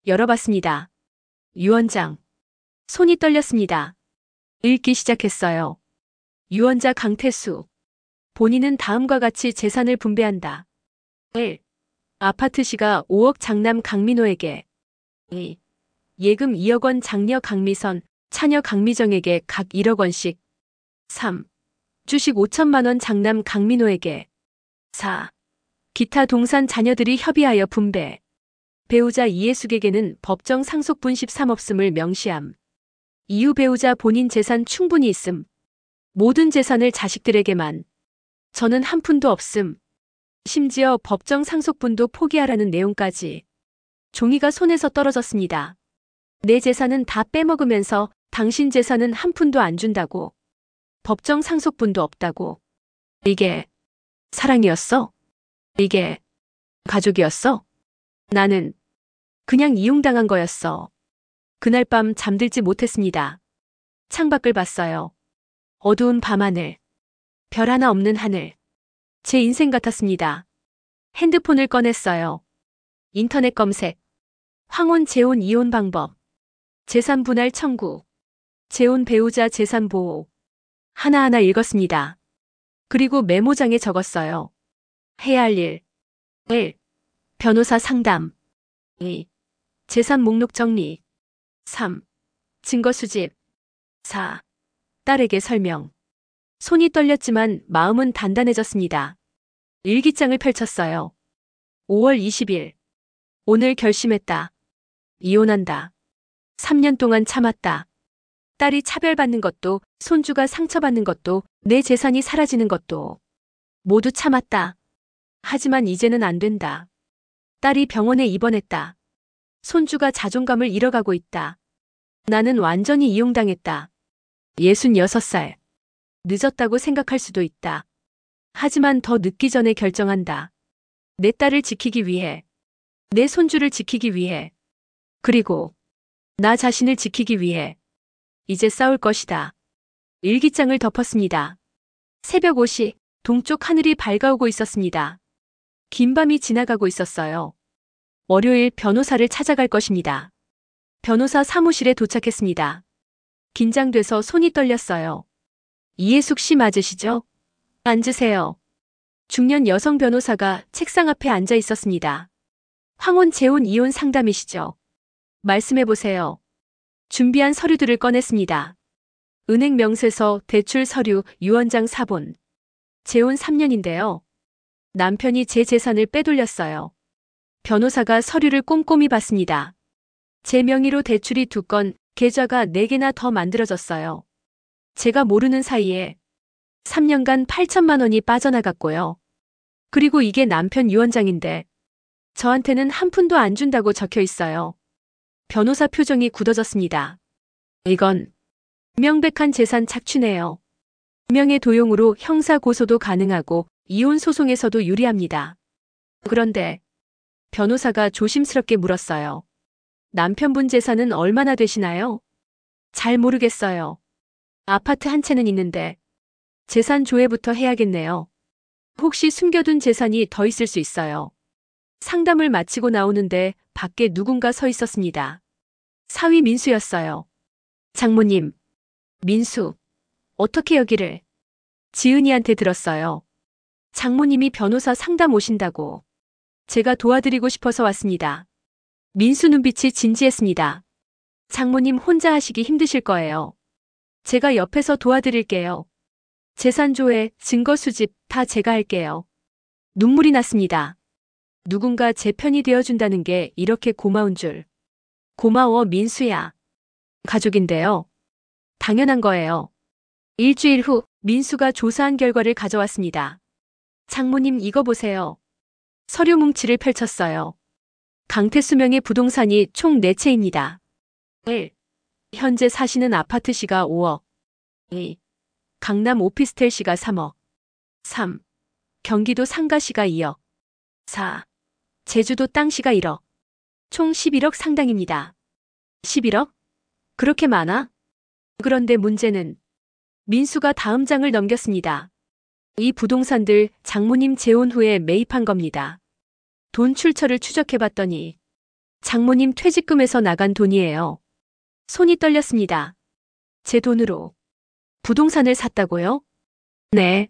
열어봤습니다. 유언장. 손이 떨렸습니다. 읽기 시작했어요. 유언자 강태수. 본인은 다음과 같이 재산을 분배한다. 1. 아파트 시가 5억 장남 강민호에게. 2. 예금 2억 원 장녀 강미선, 차녀 강미정에게 각 1억 원씩. 3. 주식 5천만 원 장남 강민호에게. 4. 기타 동산 자녀들이 협의하여 분배. 배우자 이해숙에게는 법정 상속분 13 없음을 명시함. 이후 배우자 본인 재산 충분히 있음. 모든 재산을 자식들에게만. 저는 한 푼도 없음. 심지어 법정 상속분도 포기하라는 내용까지. 종이가 손에서 떨어졌습니다. 내 재산은 다 빼먹으면서 당신 재산은 한 푼도 안 준다고. 법정 상속분도 없다고. 이게 사랑이었어? 이게 가족이었어? 나는 그냥 이용당한 거였어. 그날 밤 잠들지 못했습니다. 창밖을 봤어요. 어두운 밤하늘. 별 하나 없는 하늘. 제 인생 같았습니다. 핸드폰을 꺼냈어요. 인터넷 검색. 황혼 재혼 이혼 방법. 재산 분할 청구. 재혼 배우자 재산 보호. 하나하나 읽었습니다. 그리고 메모장에 적었어요. 해야 할 일. 1. 변호사 상담. 2. 재산 목록 정리. 3. 증거 수집. 4. 딸에게 설명. 손이 떨렸지만 마음은 단단해졌습니다. 일기장을 펼쳤어요. 5월 20일. 오늘 결심했다. 이혼한다. 3년 동안 참았다. 딸이 차별받는 것도, 손주가 상처받는 것도, 내 재산이 사라지는 것도 모두 참았다. 하지만 이제는 안 된다. 딸이 병원에 입원했다. 손주가 자존감을 잃어가고 있다. 나는 완전히 이용당했다. 66살. 늦었다고 생각할 수도 있다. 하지만 더 늦기 전에 결정한다. 내 딸을 지키기 위해. 내 손주를 지키기 위해. 그리고 나 자신을 지키기 위해. 이제 싸울 것이다. 일기장을 덮었습니다. 새벽 5시, 동쪽 하늘이 밝아오고 있었습니다. 긴 밤이 지나가고 있었어요. 월요일 변호사를 찾아갈 것입니다. 변호사 사무실에 도착했습니다. 긴장돼서 손이 떨렸어요. 이해숙 씨 맞으시죠? 앉으세요. 중년 여성 변호사가 책상 앞에 앉아 있었습니다. 황혼 재혼 이혼 상담이시죠? 말씀해보세요. 준비한 서류들을 꺼냈습니다. 은행 명세서, 대출 서류, 유언장 사본. 재혼 3년인데요. 남편이 제 재산을 빼돌렸어요. 변호사가 서류를 꼼꼼히 봤습니다. 제 명의로 대출이 2건, 계좌가 4개나 더 만들어졌어요. 제가 모르는 사이에 3년간 8천만 원이 빠져나갔고요. 그리고 이게 남편 유언장인데 저한테는 한 푼도 안 준다고 적혀 있어요. 변호사 표정이 굳어졌습니다. 이건 명백한 재산 착취네요. 명예 도용으로 형사 고소도 가능하고 이혼 소송에서도 유리합니다. 그런데 변호사가 조심스럽게 물었어요. 남편분 재산은 얼마나 되시나요? 잘 모르겠어요. 아파트 한 채는 있는데 재산 조회부터 해야겠네요. 혹시 숨겨둔 재산이 더 있을 수 있어요. 상담을 마치고 나오는데 밖에 누군가 서 있었습니다. 사위 민수였어요. 장모님, 민수, 어떻게 여기를? 지은이한테 들었어요. 장모님이 변호사 상담 오신다고. 제가 도와드리고 싶어서 왔습니다. 민수 눈빛이 진지했습니다. 장모님 혼자 하시기 힘드실 거예요. 제가 옆에서 도와드릴게요. 재산 조회, 증거 수집 다 제가 할게요. 눈물이 났습니다. 누군가 제 편이 되어준다는 게 이렇게 고마운 줄. 고마워 민수야. 가족인데요. 당연한 거예요. 일주일 후 민수가 조사한 결과를 가져왔습니다. 장모님 이거 보세요. 서류 뭉치를 펼쳤어요. 강태수 명의 부동산이 총 4채입니다. 1. 현재 사시는 아파트 시가 5억. 2. 강남 오피스텔 시가 3억. 3. 경기도 상가 시가 2억. 4. 제주도 땅 시가 1억. 총 11억 상당입니다. 11억? 그렇게 많아? 그런데 문제는 민수가 다음 장을 넘겼습니다. 이 부동산들 장모님 재혼 후에 매입한 겁니다. 돈 출처를 추적해봤더니 장모님 퇴직금에서 나간 돈이에요. 손이 떨렸습니다. 제 돈으로 부동산을 샀다고요? 네.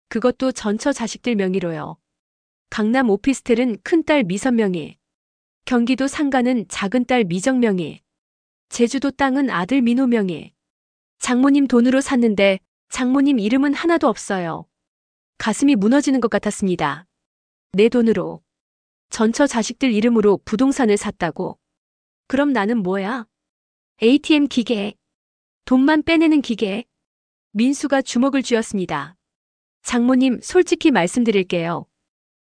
그것도 전처 자식들 명의로요. 강남 오피스텔은 큰딸 미선 명의, 경기도 상가는 작은딸 미정 명의, 제주도 땅은 아들 민호 명의. 장모님 돈으로 샀는데 장모님 이름은 하나도 없어요. 가슴이 무너지는 것 같았습니다. 내 돈으로 전처 자식들 이름으로 부동산을 샀다고. 그럼 나는 뭐야? ATM 기계. 돈만 빼내는 기계. 민수가 주먹을 쥐었습니다. 장모님, 솔직히 말씀드릴게요.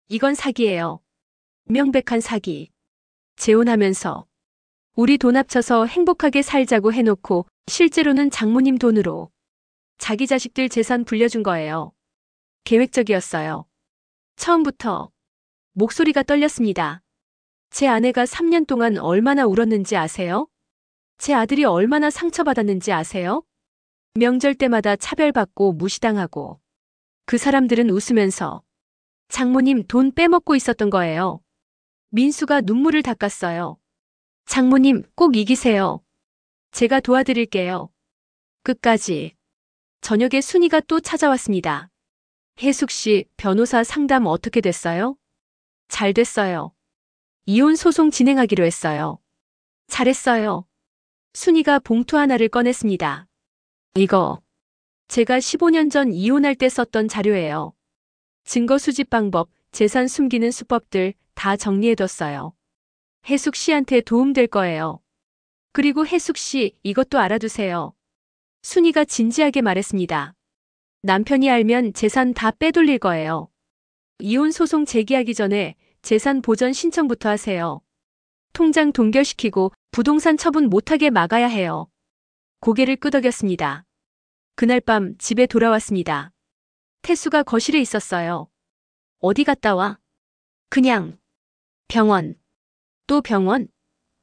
이건 사기예요. 명백한 사기. 재혼하면서 우리 돈 합쳐서 행복하게 살자고 해놓고 실제로는 장모님 돈으로 자기 자식들 재산 불려준 거예요. 계획적이었어요. 처음부터. 목소리가 떨렸습니다. 제 아내가 3년 동안 얼마나 울었는지 아세요? 제 아들이 얼마나 상처받았는지 아세요? 명절 때마다 차별받고 무시당하고 그 사람들은 웃으면서 장모님 돈 빼먹고 있었던 거예요. 민수가 눈물을 닦았어요. 장모님 꼭 이기세요. 제가 도와드릴게요. 끝까지. 저녁에 순이가 또 찾아왔습니다. 혜숙 씨, 변호사 상담 어떻게 됐어요? 잘 됐어요. 이혼 소송 진행하기로 했어요. 잘했어요. 순이가 봉투 하나를 꺼냈습니다. 이거 제가 15년 전 이혼할 때 썼던 자료예요. 증거 수집 방법, 재산 숨기는 수법들 다 정리해뒀어요. 혜숙 씨한테 도움될 거예요. 그리고 혜숙 씨, 이것도 알아두세요. 순이가 진지하게 말했습니다. 남편이 알면 재산 다 빼돌릴 거예요. 이혼 소송 제기하기 전에 재산 보전 신청부터 하세요. 통장 동결시키고 부동산 처분 못하게 막아야 해요. 고개를 끄덕였습니다. 그날 밤 집에 돌아왔습니다. 태수가 거실에 있었어요. 어디 갔다 와? 그냥. 병원. 또 병원?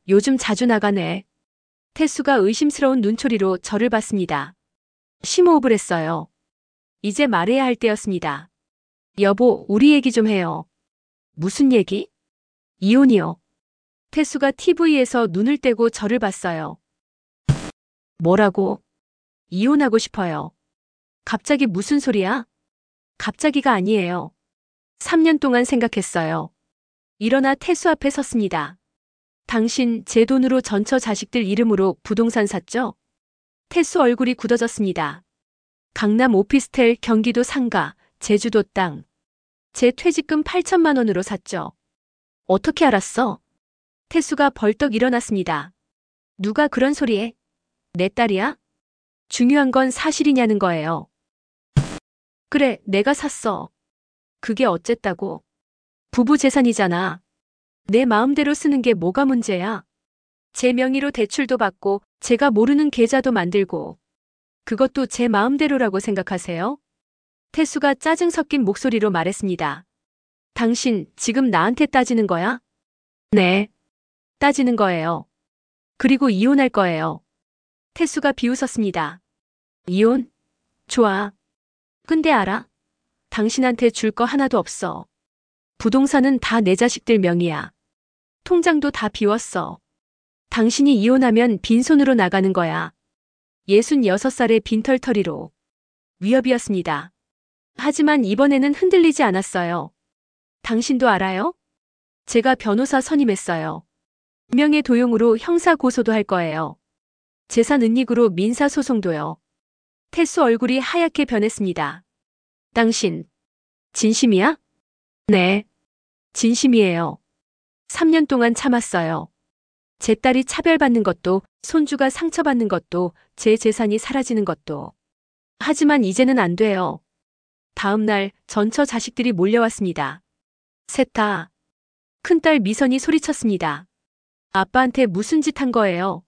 요즘 자주 나가네. 태수가 의심스러운 눈초리로 저를 봤습니다. 심호흡을 했어요. 이제 말해야 할 때였습니다. 여보, 우리 얘기 좀 해요. 무슨 얘기? 이혼이요. 태수가 TV에서 눈을 떼고 저를 봤어요. 뭐라고? 이혼하고 싶어요. 갑자기 무슨 소리야? 갑자기가 아니에요. 3년 동안 생각했어요. 일어나 태수 앞에 섰습니다. 당신 제 돈으로 전처 자식들 이름으로 부동산 샀죠? 태수 얼굴이 굳어졌습니다. 강남 오피스텔, 경기도 상가, 제주도 땅. 제 퇴직금 8천만 원으로 샀죠. 어떻게 알았어? 태수가 벌떡 일어났습니다. 누가 그런 소리 해? 내 딸이야? 중요한 건 사실이냐는 거예요. 그래, 내가 샀어. 그게 어쨌다고? 부부 재산이잖아. 내 마음대로 쓰는 게 뭐가 문제야? 제 명의로 대출도 받고 제가 모르는 계좌도 만들고 그것도 제 마음대로라고 생각하세요? 태수가 짜증 섞인 목소리로 말했습니다. 당신 지금 나한테 따지는 거야? 네. 따지는 거예요. 그리고 이혼할 거예요. 태수가 비웃었습니다. 이혼? 좋아. 근데 알아? 당신한테 줄 거 하나도 없어. 부동산은 다 내 자식들 명의야. 통장도 다 비웠어. 당신이 이혼하면 빈손으로 나가는 거야. 66살의 빈털터리로. 위협이었습니다. 하지만 이번에는 흔들리지 않았어요. 당신도 알아요? 제가 변호사 선임했어요. 명예 도용으로 형사 고소도 할 거예요. 재산 은닉으로 민사 소송도요. 태수 얼굴이 하얗게 변했습니다. 당신, 진심이야? 네, 진심이에요. 3년 동안 참았어요. 제 딸이 차별받는 것도, 손주가 상처받는 것도, 제 재산이 사라지는 것도. 하지만 이제는 안 돼요. 다음 날 전처 자식들이 몰려왔습니다. 셋 다. 큰딸 미선이 소리쳤습니다. 아빠한테 무슨 짓 한 거예요?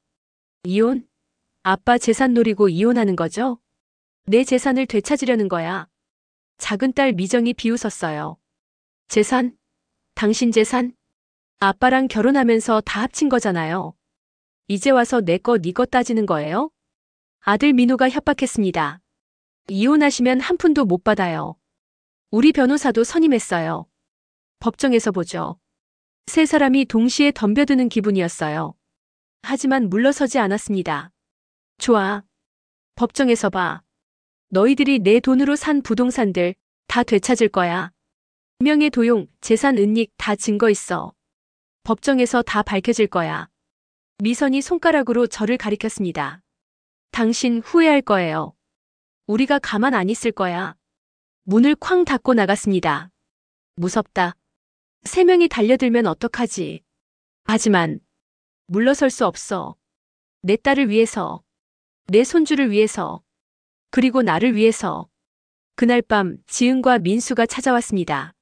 이혼? 아빠 재산 노리고 이혼하는 거죠? 내 재산을 되찾으려는 거야. 작은딸 미정이 비웃었어요. 재산? 당신 재산? 아빠랑 결혼하면서 다 합친 거잖아요. 이제 와서 내 거 네 거 따지는 거예요? 아들 민호가 협박했습니다. 이혼하시면 한 푼도 못 받아요. 우리 변호사도 선임했어요. 법정에서 보죠. 세 사람이 동시에 덤벼드는 기분이었어요. 하지만 물러서지 않았습니다. 좋아. 법정에서 봐. 너희들이 내 돈으로 산 부동산들 다 되찾을 거야. 명예 도용, 재산 은닉 다 증거 있어. 법정에서 다 밝혀질 거야. 미선이 손가락으로 저를 가리켰습니다. 당신 후회할 거예요. 우리가 가만 안 있을 거야. 문을 쾅 닫고 나갔습니다. 무섭다. 세 명이 달려들면 어떡하지? 하지만 물러설 수 없어. 내 딸을 위해서, 내 손주를 위해서, 그리고 나를 위해서. 그날 밤 지은과 민수가 찾아왔습니다.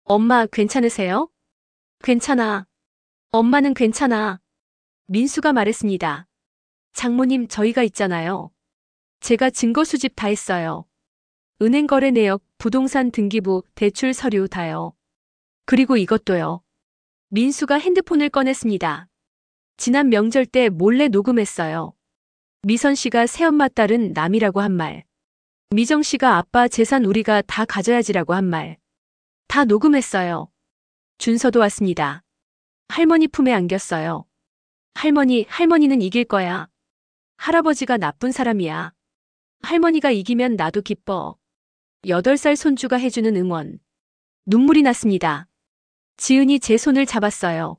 엄마 괜찮으세요? 괜찮아. 엄마는 괜찮아. 민수가 말했습니다. 장모님 저희가 있잖아요. 제가 증거 수집 다 했어요. 은행 거래 내역, 부동산 등기부, 대출 서류 다요. 그리고 이것도요. 민수가 핸드폰을 꺼냈습니다. 지난 명절 때 몰래 녹음했어요. 미선 씨가 새엄마 딸은 남이라고 한 말. 미정 씨가 아빠 재산 우리가 다 가져야지라고 한 말. 다 녹음했어요. 준서도 왔습니다. 할머니 품에 안겼어요. 할머니는 이길 거야. 할아버지가 나쁜 사람이야. 할머니가 이기면 나도 기뻐. 8살 손주가 해주는 응원. 눈물이 났습니다. 지은이 제 손을 잡았어요.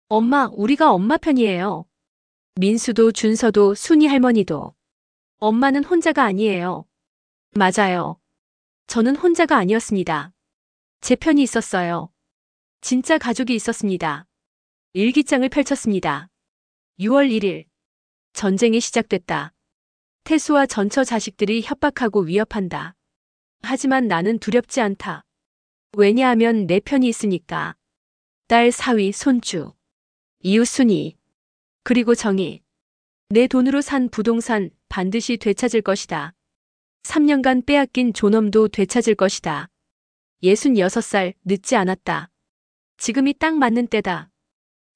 엄마, 우리가 엄마 편이에요. 민수도 준서도 순이 할머니도. 엄마는 혼자가 아니에요. 맞아요. 저는 혼자가 아니었습니다. 제 편이 있었어요. 진짜 가족이 있었습니다. 일기장을 펼쳤습니다. 6월 1일. 전쟁이 시작됐다. 태수와 전처 자식들이 협박하고 위협한다. 하지만 나는 두렵지 않다. 왜냐하면 내 편이 있으니까. 딸 사위, 손주, 이웃 순이, 그리고 정이. 내 돈으로 산 부동산 반드시 되찾을 것이다. 3년간 빼앗긴 존엄도 되찾을 것이다. 66살 늦지 않았다. 지금이 딱 맞는 때다.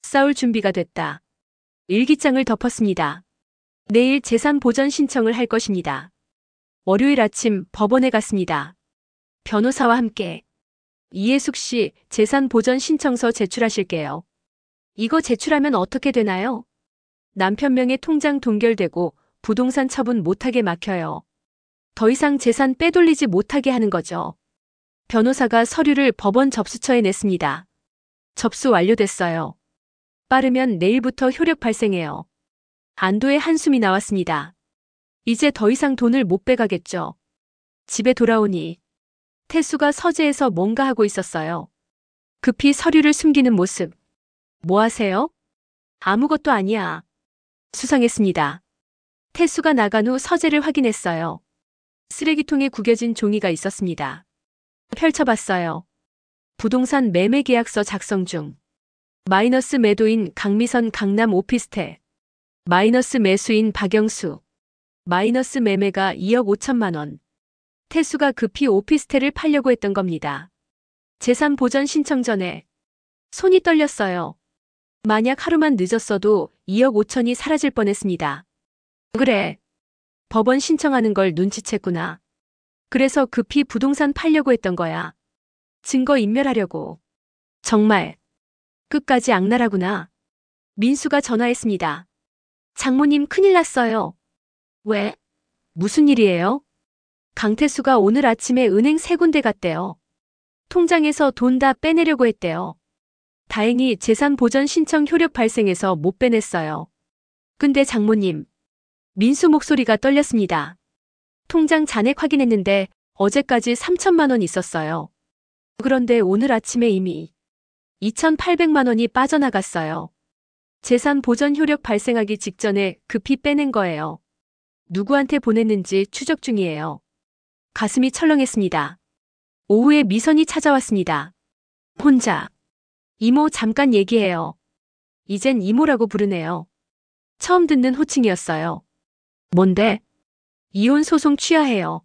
싸울 준비가 됐다. 일기장을 덮었습니다. 내일 재산 보전 신청을 할 것입니다. 월요일 아침 법원에 갔습니다. 변호사와 함께. 이해숙 씨, 재산 보전 신청서 제출하실게요. 이거 제출하면 어떻게 되나요? 남편 명의 통장 동결되고 부동산 처분 못하게 막혀요. 더 이상 재산 빼돌리지 못하게 하는 거죠. 변호사가 서류를 법원 접수처에 냈습니다. 접수 완료됐어요. 빠르면 내일부터 효력 발생해요. 안도의 한숨이 나왔습니다. 이제 더 이상 돈을 못 빼가겠죠. 집에 돌아오니 태수가 서재에서 뭔가 하고 있었어요. 급히 서류를 숨기는 모습. 뭐 하세요? 아무것도 아니야. 수상했습니다. 태수가 나간 후 서재를 확인했어요. 쓰레기통에 구겨진 종이가 있었습니다. 펼쳐봤어요. 부동산 매매 계약서 작성 중. 마이너스 매도인 강미선 강남 오피스텔. 마이너스 매수인 박영수. 마이너스 매매가 2억 5천만 원. 태수가 급히 오피스텔을 팔려고 했던 겁니다. 재산 보전 신청 전에 손이 떨렸어요. 만약 하루만 늦었어도 2억 5천이 사라질 뻔했습니다. 그래. 법원 신청하는 걸 눈치챘구나. 그래서 급히 부동산 팔려고 했던 거야. 증거 인멸하려고. 정말 끝까지 악랄하구나. 민수가 전화했습니다. 장모님 큰일 났어요. 왜? 무슨 일이에요? 강태수가 오늘 아침에 은행 3군데 갔대요. 통장에서 돈 다 빼내려고 했대요. 다행히 재산 보전 신청 효력 발생해서 못 빼냈어요. 근데 장모님. 민수 목소리가 떨렸습니다. 통장 잔액 확인했는데 어제까지 3천만 원 있었어요. 그런데 오늘 아침에 이미 2,800만 원이 빠져나갔어요. 재산 보전 효력 발생하기 직전에 급히 빼낸 거예요. 누구한테 보냈는지 추적 중이에요. 가슴이 철렁했습니다. 오후에 미선이 찾아왔습니다. 혼자. 이모 잠깐 얘기해요. 이젠 이모라고 부르네요. 처음 듣는 호칭이었어요. 뭔데? 이혼 소송 취하해요.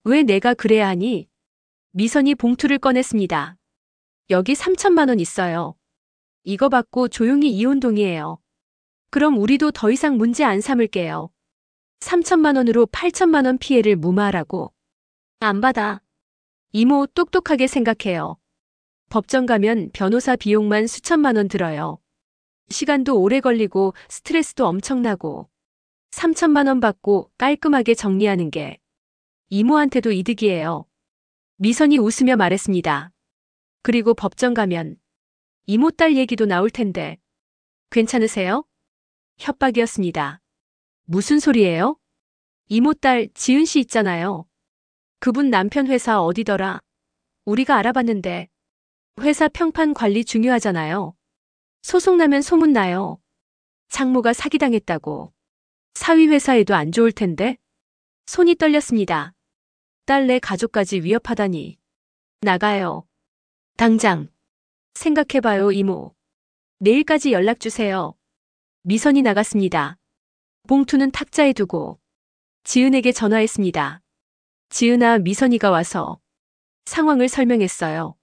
왜 내가 그래야 하니? 미선이 봉투를 꺼냈습니다. 여기 3천만 원 있어요. 이거 받고 조용히 이혼 동의해요. 그럼 우리도 더 이상 문제 안 삼을게요. 3천만 원으로 8천만 원 피해를 무마하라고. 안 받아. 이모 똑똑하게 생각해요. 법정 가면 변호사 비용만 수천만 원 들어요. 시간도 오래 걸리고 스트레스도 엄청나고 3천만 원 받고 깔끔하게 정리하는 게 이모한테도 이득이에요. 미선이 웃으며 말했습니다. 그리고 법정 가면 이모 딸 얘기도 나올 텐데 괜찮으세요? 협박이었습니다. 무슨 소리예요? 이모 딸 지은 씨 있잖아요. 그분 남편 회사 어디더라? 우리가 알아봤는데 회사 평판 관리 중요하잖아요. 소송 나면 소문나요. 장모가 사기당했다고. 사위 회사에도 안 좋을 텐데. 손이 떨렸습니다. 딸 내 가족까지 위협하다니. 나가요. 당장. 생각해봐요, 이모. 내일까지 연락 주세요. 미선이 나갔습니다. 봉투는 탁자에 두고 지은에게 전화했습니다. 지은아, 미선이가 와서 상황을 설명했어요.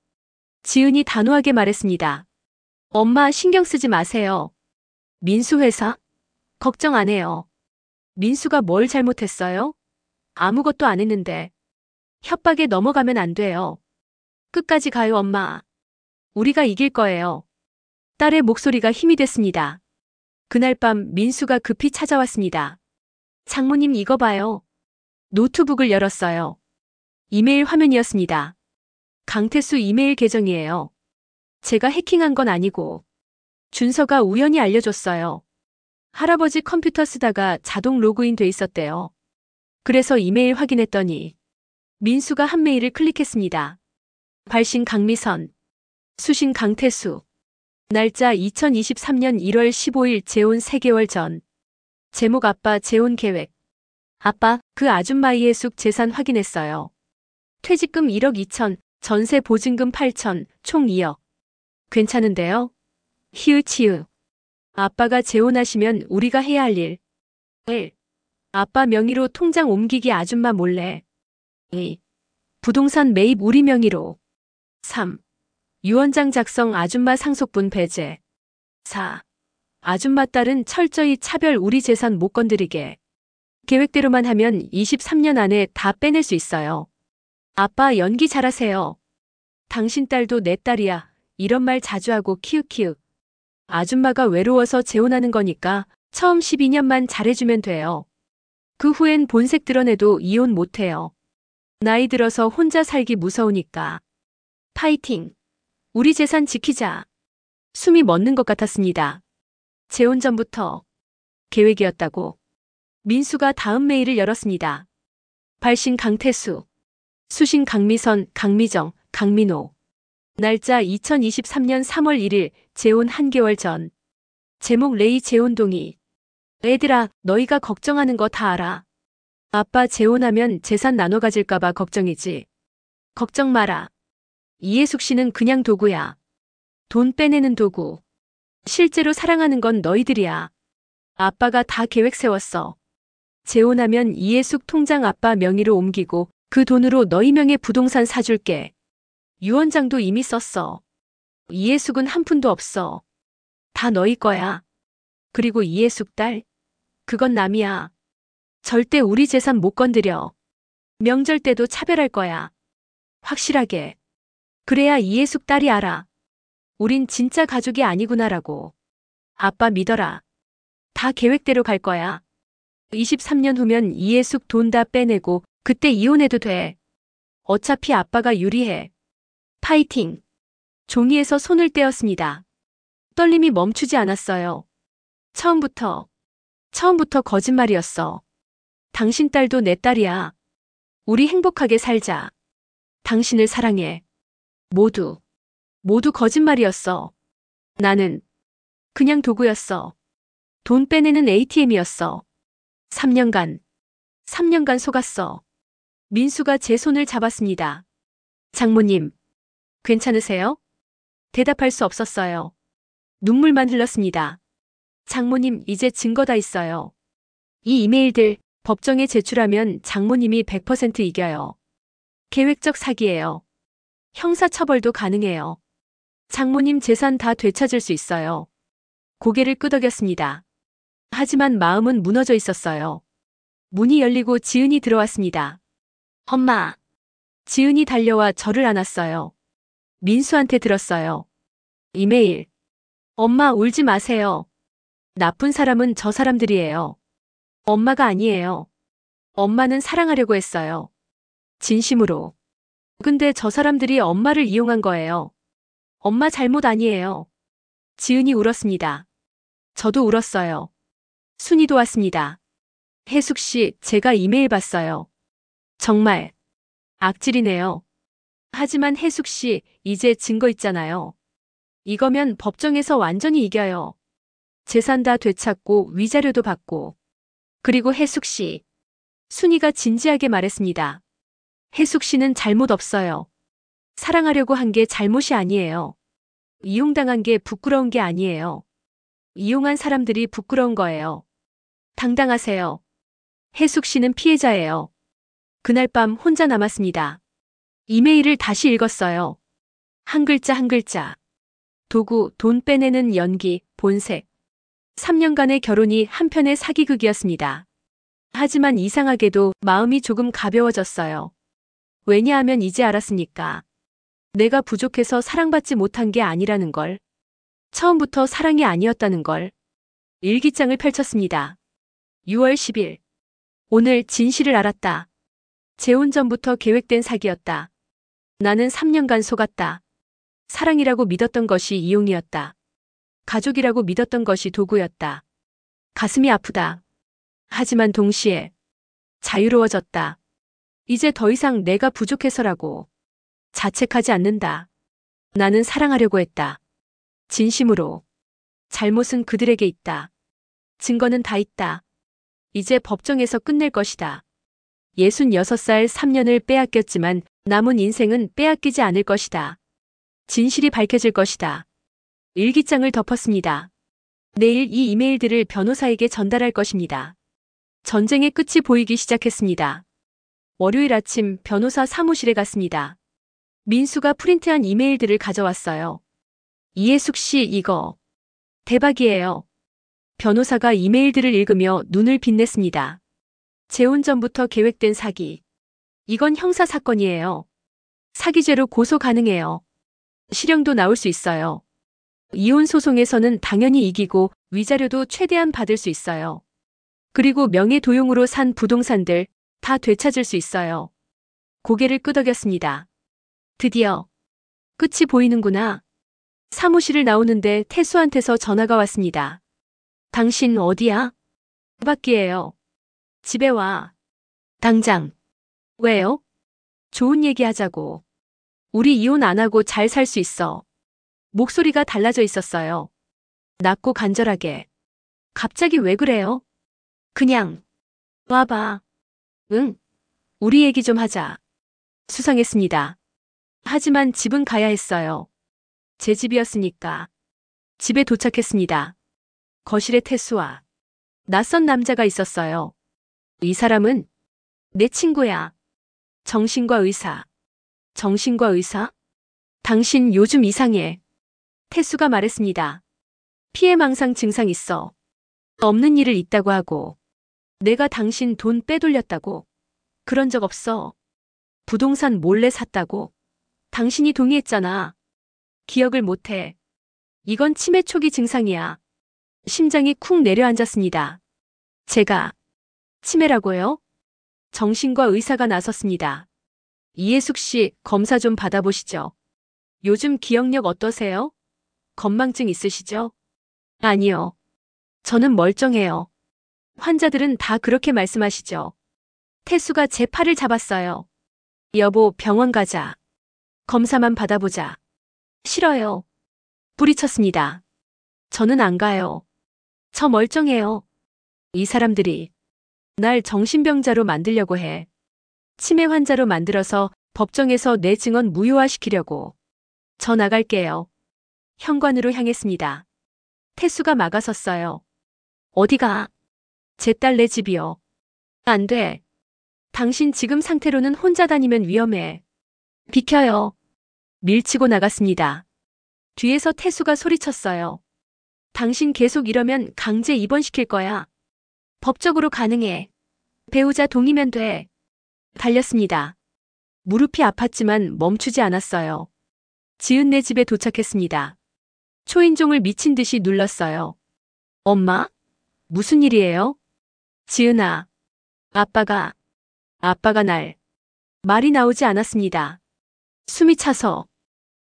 지은이 단호하게 말했습니다. 엄마 신경 쓰지 마세요. 민수 회사? 걱정 안 해요. 민수가 뭘 잘못했어요? 아무것도 안 했는데. 협박에 넘어가면 안 돼요. 끝까지 가요, 엄마. 우리가 이길 거예요. 딸의 목소리가 힘이 됐습니다. 그날 밤 민수가 급히 찾아왔습니다. 장모님 이거 봐요. 노트북을 열었어요. 이메일 화면이었습니다. 강태수 이메일 계정이에요. 제가 해킹한 건 아니고 준서가 우연히 알려줬어요. 할아버지 컴퓨터 쓰다가 자동 로그인 돼 있었대요. 그래서 이메일 확인했더니 민수가 한 메일을 클릭했습니다. 발신 강미선, 수신 강태수, 날짜 2023년 1월 15일 재혼 3개월 전. 제목 아빠 재혼 계획. 아빠, 그 아줌마 이해숙 재산 확인했어요. 퇴직금 1억 2천, 전세 보증금 8천, 총 2억. 괜찮은데요? 히읗히읗. 아빠가 재혼하시면 우리가 해야 할 일. 1. 아빠 명의로 통장 옮기기 아줌마 몰래. 2. 부동산 매입 우리 명의로. 3. 유언장 작성 아줌마 상속분 배제. 4. 아줌마 딸은 철저히 차별 우리 재산 못 건드리게. 계획대로만 하면 23년 안에 다 빼낼 수 있어요. 아빠 연기 잘하세요. 당신 딸도 내 딸이야. 이런 말 자주 하고 키읔키읔. 아줌마가 외로워서 재혼하는 거니까 처음 12년만 잘해주면 돼요. 그 후엔 본색 드러내도 이혼 못해요. 나이 들어서 혼자 살기 무서우니까. 파이팅. 우리 재산 지키자. 숨이 멎는 것 같았습니다. 재혼 전부터 계획이었다고. 민수가 다음 메일을 열었습니다. 발신 강태수, 수신 강미선, 강미정, 강민호. 날짜 2023년 3월 1일, 재혼 1개월 전. 제목 레이 재혼 동의. 애들아, 너희가 걱정하는 거 다 알아. 아빠 재혼하면 재산 나눠 가질까봐 걱정이지. 걱정 마라. 이해숙 씨는 그냥 도구야. 돈 빼내는 도구. 실제로 사랑하는 건 너희들이야. 아빠가 다 계획 세웠어. 재혼하면 이해숙 통장 아빠 명의로 옮기고 그 돈으로 너희 명의 부동산 사줄게. 유언장도 이미 썼어. 이해숙은 한 푼도 없어. 다 너희 거야. 그리고 이해숙 딸? 그건 남이야. 절대 우리 재산 못 건드려. 명절 때도 차별할 거야. 확실하게. 그래야 이해숙 딸이 알아. 우린 진짜 가족이 아니구나라고. 아빠 믿어라. 다 계획대로 갈 거야. 23년 후면 이해숙 돈 다 빼내고 그때 이혼해도 돼. 어차피 아빠가 유리해. 파이팅. 종이에서 손을 떼었습니다. 떨림이 멈추지 않았어요. 처음부터 거짓말이었어. 당신 딸도 내 딸이야. 우리 행복하게 살자. 당신을 사랑해. 모두 거짓말이었어. 나는 그냥 도구였어. 돈 빼내는 ATM이었어. 3년간 속았어. 민수가 제 손을 잡았습니다. 장모님, 괜찮으세요? 대답할 수 없었어요. 눈물만 흘렀습니다. 장모님, 이제 증거 다 있어요. 이 이메일들 법정에 제출하면 장모님이 100% 이겨요. 계획적 사기예요. 형사처벌도 가능해요. 장모님 재산 다 되찾을 수 있어요. 고개를 끄덕였습니다. 하지만 마음은 무너져 있었어요. 문이 열리고 지은이 들어왔습니다. 엄마. 지은이 달려와 저를 안았어요. 민수한테 들었어요. 이메일. 엄마 울지 마세요. 나쁜 사람은 저 사람들이에요. 엄마가 아니에요. 엄마는 사랑하려고 했어요. 진심으로. 근데 저 사람들이 엄마를 이용한 거예요. 엄마 잘못 아니에요. 지은이 울었습니다. 저도 울었어요. 순이도 왔습니다. 혜숙 씨, 제가 이메일 봤어요. 정말 악질이네요. 하지만 혜숙 씨, 이제 증거 있잖아요. 이거면 법정에서 완전히 이겨요. 재산 다 되찾고 위자료도 받고. 그리고 혜숙 씨. 순이가 진지하게 말했습니다. 혜숙 씨는 잘못 없어요. 사랑하려고 한 게 잘못이 아니에요. 이용당한 게 부끄러운 게 아니에요. 이용한 사람들이 부끄러운 거예요. 당당하세요. 혜숙 씨는 피해자예요. 그날 밤 혼자 남았습니다. 이메일을 다시 읽었어요. 한 글자 한 글자. 도구, 돈 빼내는 연기, 본색. 3년간의 결혼이 한편의 사기극이었습니다. 하지만 이상하게도 마음이 조금 가벼워졌어요. 왜냐하면 이제 알았으니까. 내가 부족해서 사랑받지 못한 게 아니라는 걸. 처음부터 사랑이 아니었다는 걸. 일기장을 펼쳤습니다. 6월 10일. 오늘 진실을 알았다. 재혼 전부터 계획된 사기였다. 나는 3년간 속았다. 사랑이라고 믿었던 것이 이용이었다. 가족이라고 믿었던 것이 도구였다. 가슴이 아프다. 하지만 동시에 자유로워졌다. 이제 더 이상 내가 부족해서라고 자책하지 않는다. 나는 사랑하려고 했다. 진심으로. 잘못은 그들에게 있다. 증거는 다 있다. 이제 법정에서 끝낼 것이다. 66살 3년을 빼앗겼지만 남은 인생은 빼앗기지 않을 것이다. 진실이 밝혀질 것이다. 일기장을 덮었습니다. 내일 이 이메일들을 변호사에게 전달할 것입니다. 전쟁의 끝이 보이기 시작했습니다. 월요일 아침 변호사 사무실에 갔습니다. 민수가 프린트한 이메일들을 가져왔어요. 이혜숙 씨, 이거 대박이에요. 변호사가 이메일들을 읽으며 눈을 빛냈습니다. 재혼 전부터 계획된 사기. 이건 형사 사건이에요. 사기죄로 고소 가능해요. 실형도 나올 수 있어요. 이혼 소송에서는 당연히 이기고 위자료도 최대한 받을 수 있어요. 그리고 명예도용으로 산 부동산들 다 되찾을 수 있어요. 고개를 끄덕였습니다. 드디어 끝이 보이는구나. 사무실을 나오는데 태수한테서 전화가 왔습니다. 당신 어디야? 밖이에요. 집에 와. 당장. 왜요? 좋은 얘기 하자고. 우리 이혼 안 하고 잘 살 수 있어. 목소리가 달라져 있었어요. 낮고 간절하게. 갑자기 왜 그래요? 그냥 와봐. 응. 우리 얘기 좀 하자. 수상했습니다. 하지만 집은 가야 했어요. 제 집이었으니까. 집에 도착했습니다. 거실에 태수와 낯선 남자가 있었어요. 이 사람은 내 친구야. 정신과 의사. 정신과 의사? 당신 요즘 이상해. 태수가 말했습니다. 피해망상 증상 있어. 없는 일을 있다고 하고. 내가 당신 돈 빼돌렸다고. 그런 적 없어. 부동산 몰래 샀다고. 당신이 동의했잖아. 기억을 못해. 이건 치매 초기 증상이야. 심장이 쿵 내려앉았습니다. 제가 치매라고요? 정신과 의사가 나섰습니다. 이혜숙 씨, 검사 좀 받아보시죠. 요즘 기억력 어떠세요? 건망증 있으시죠? 아니요. 저는 멀쩡해요. 환자들은 다 그렇게 말씀하시죠. 태수가 제 팔을 잡았어요. 여보, 병원 가자. 검사만 받아보자. 싫어요. 뿌리쳤습니다. 저는 안 가요. 저 멀쩡해요. 이 사람들이 날 정신병자로 만들려고 해. 치매 환자로 만들어서 법정에서 내 증언 무효화시키려고. 저 나갈게요. 현관으로 향했습니다. 태수가 막아섰어요. 어디가? 제 딸 내 집이요. 안 돼. 당신 지금 상태로는 혼자 다니면 위험해. 비켜요. 밀치고 나갔습니다. 뒤에서 태수가 소리쳤어요. 당신 계속 이러면 강제 입원시킬 거야. 법적으로 가능해. 배우자 동의면 돼. 달렸습니다. 무릎이 아팠지만 멈추지 않았어요. 지은네 집에 도착했습니다. 초인종을 미친 듯이 눌렀어요. 엄마? 무슨 일이에요? 지은아. 아빠가 날. 말이 나오지 않았습니다. 숨이 차서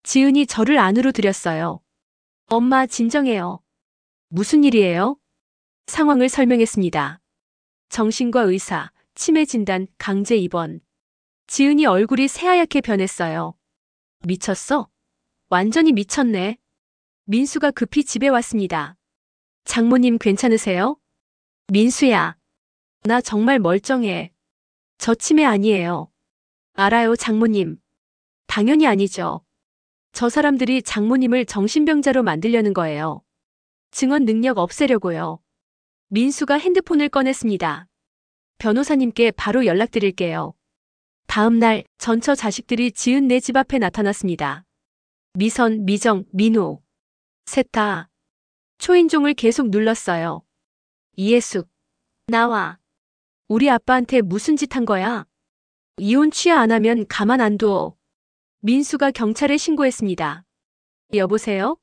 지은이 저를 안으로 들였어요. 엄마 진정해요. 무슨 일이에요? 상황을 설명했습니다. 정신과 의사, 치매 진단, 강제 입원. 지은이 얼굴이 새하얗게 변했어요. 미쳤어? 완전히 미쳤네. 민수가 급히 집에 왔습니다. 장모님 괜찮으세요? 민수야. 나 정말 멀쩡해. 저 치매 아니에요. 알아요, 장모님. 당연히 아니죠. 저 사람들이 장모님을 정신병자로 만들려는 거예요. 증언 능력 없애려고요. 민수가 핸드폰을 꺼냈습니다. 변호사님께 바로 연락드릴게요. 다음 날 전처 자식들이 지은네 집 앞에 나타났습니다. 미선, 미정, 민호. 셋 다. 초인종을 계속 눌렀어요. 이해숙. 나와. 우리 아빠한테 무슨 짓 한 거야? 이혼 취하 안 하면 가만 안 둬. 민수가 경찰에 신고했습니다. 여보세요?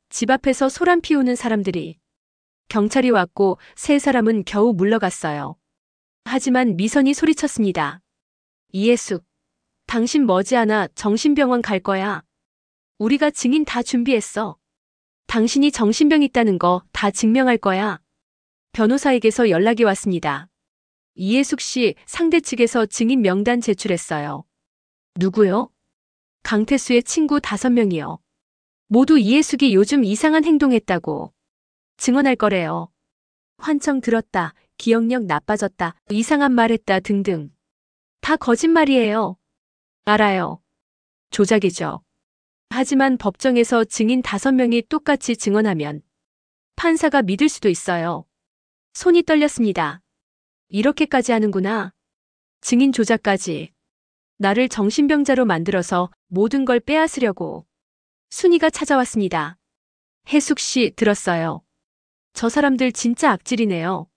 집 앞에서 소란 피우는 사람들이. 경찰이 왔고 세 사람은 겨우 물러갔어요. 하지만 미선이 소리쳤습니다. 이해숙. 당신 머지않아 정신병원 갈 거야. 우리가 증인 다 준비했어. 당신이 정신병 있다는 거 다 증명할 거야. 변호사에게서 연락이 왔습니다. 이해숙 씨 상대 측에서 증인 명단 제출했어요. 누구요? 강태수의 친구 5명이요. 모두 이해숙이 요즘 이상한 행동했다고 증언할 거래요. 환청 들었다, 기억력 나빠졌다, 이상한 말했다 등등. 다 거짓말이에요. 알아요. 조작이죠. 하지만 법정에서 증인 5명이 똑같이 증언하면 판사가 믿을 수도 있어요. 손이 떨렸습니다. 이렇게까지 하는구나. 증인 조작까지. 나를 정신병자로 만들어서 모든 걸 빼앗으려고. 순이가 찾아왔습니다. 혜숙 씨 들었어요. 저 사람들 진짜 악질이네요.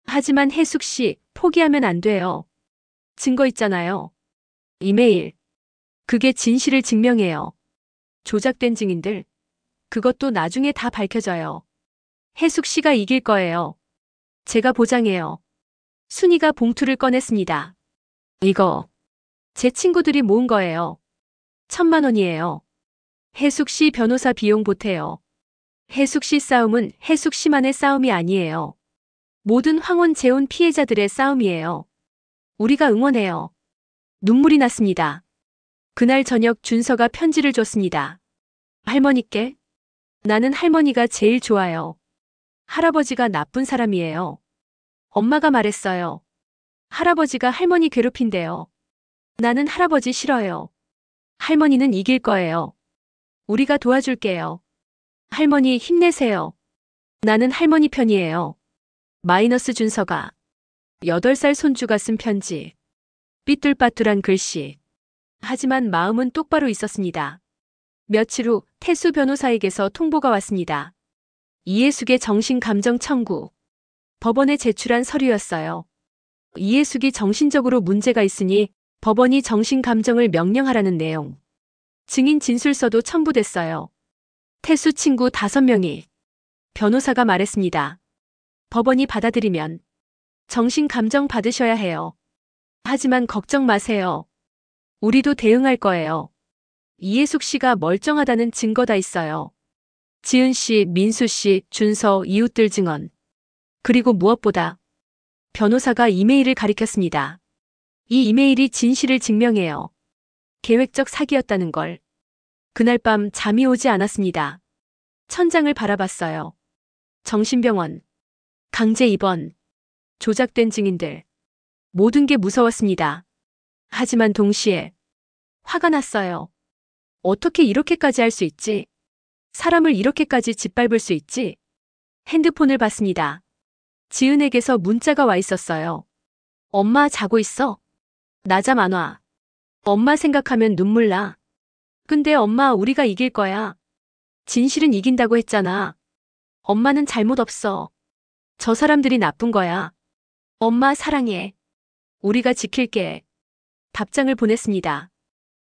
하지만 혜숙 씨 포기하면 안 돼요. 증거 있잖아요. 이메일. 그게 진실을 증명해요. 조작된 증인들. 그것도 나중에 다 밝혀져요. 혜숙 씨가 이길 거예요. 제가 보장해요. 순이가 봉투를 꺼냈습니다. 이거 제 친구들이 모은 거예요. 1,000만 원이에요. 혜숙 씨 변호사 비용 보태요. 혜숙 씨 싸움은 혜숙 씨만의 싸움이 아니에요. 모든 황혼 재혼 피해자들의 싸움이에요. 우리가 응원해요. 눈물이 났습니다. 그날 저녁 준서가 편지를 줬습니다. 할머니께. 나는 할머니가 제일 좋아요. 할아버지가 나쁜 사람이에요. 엄마가 말했어요. 할아버지가 할머니 괴롭힌대요. 나는 할아버지 싫어요. 할머니는 이길 거예요. 우리가 도와줄게요. 할머니 힘내세요. 나는 할머니 편이에요. 마이너스 준서가 8살 손주가 쓴 편지. 삐뚤빠뚤한 글씨. 하지만 마음은 똑바로 있었습니다. 며칠 후 태수 변호사에게서 통보가 왔습니다. 이해숙의 정신감정 청구. 법원에 제출한 서류였어요. 이해숙이 정신적으로 문제가 있으니 법원이 정신감정을 명령하라는 내용. 증인 진술서도 첨부됐어요. 태수 친구 5명이. 변호사가 말했습니다. 법원이 받아들이면 정신감정 받으셔야 해요. 하지만 걱정 마세요. 우리도 대응할 거예요. 이해숙 씨가 멀쩡하다는 증거 다 있어요. 지은 씨, 민수 씨, 준서, 이웃들 증언. 그리고 무엇보다 변호사가 이메일을 가리켰습니다. 이 이메일이 진실을 증명해요. 계획적 사기였다는 걸. 그날 밤 잠이 오지 않았습니다. 천장을 바라봤어요. 정신병원, 강제 입원, 조작된 증인들. 모든 게 무서웠습니다. 하지만 동시에 화가 났어요. 어떻게 이렇게까지 할 수 있지? 사람을 이렇게까지 짓밟을 수 있지? 핸드폰을 봤습니다. 지은에게서 문자가 와 있었어요. 엄마 자고 있어? 나 잠 안 와. 엄마 생각하면 눈물 나. 근데 엄마 우리가 이길 거야. 진실은 이긴다고 했잖아. 엄마는 잘못 없어. 저 사람들이 나쁜 거야. 엄마 사랑해. 우리가 지킬게. 답장을 보냈습니다.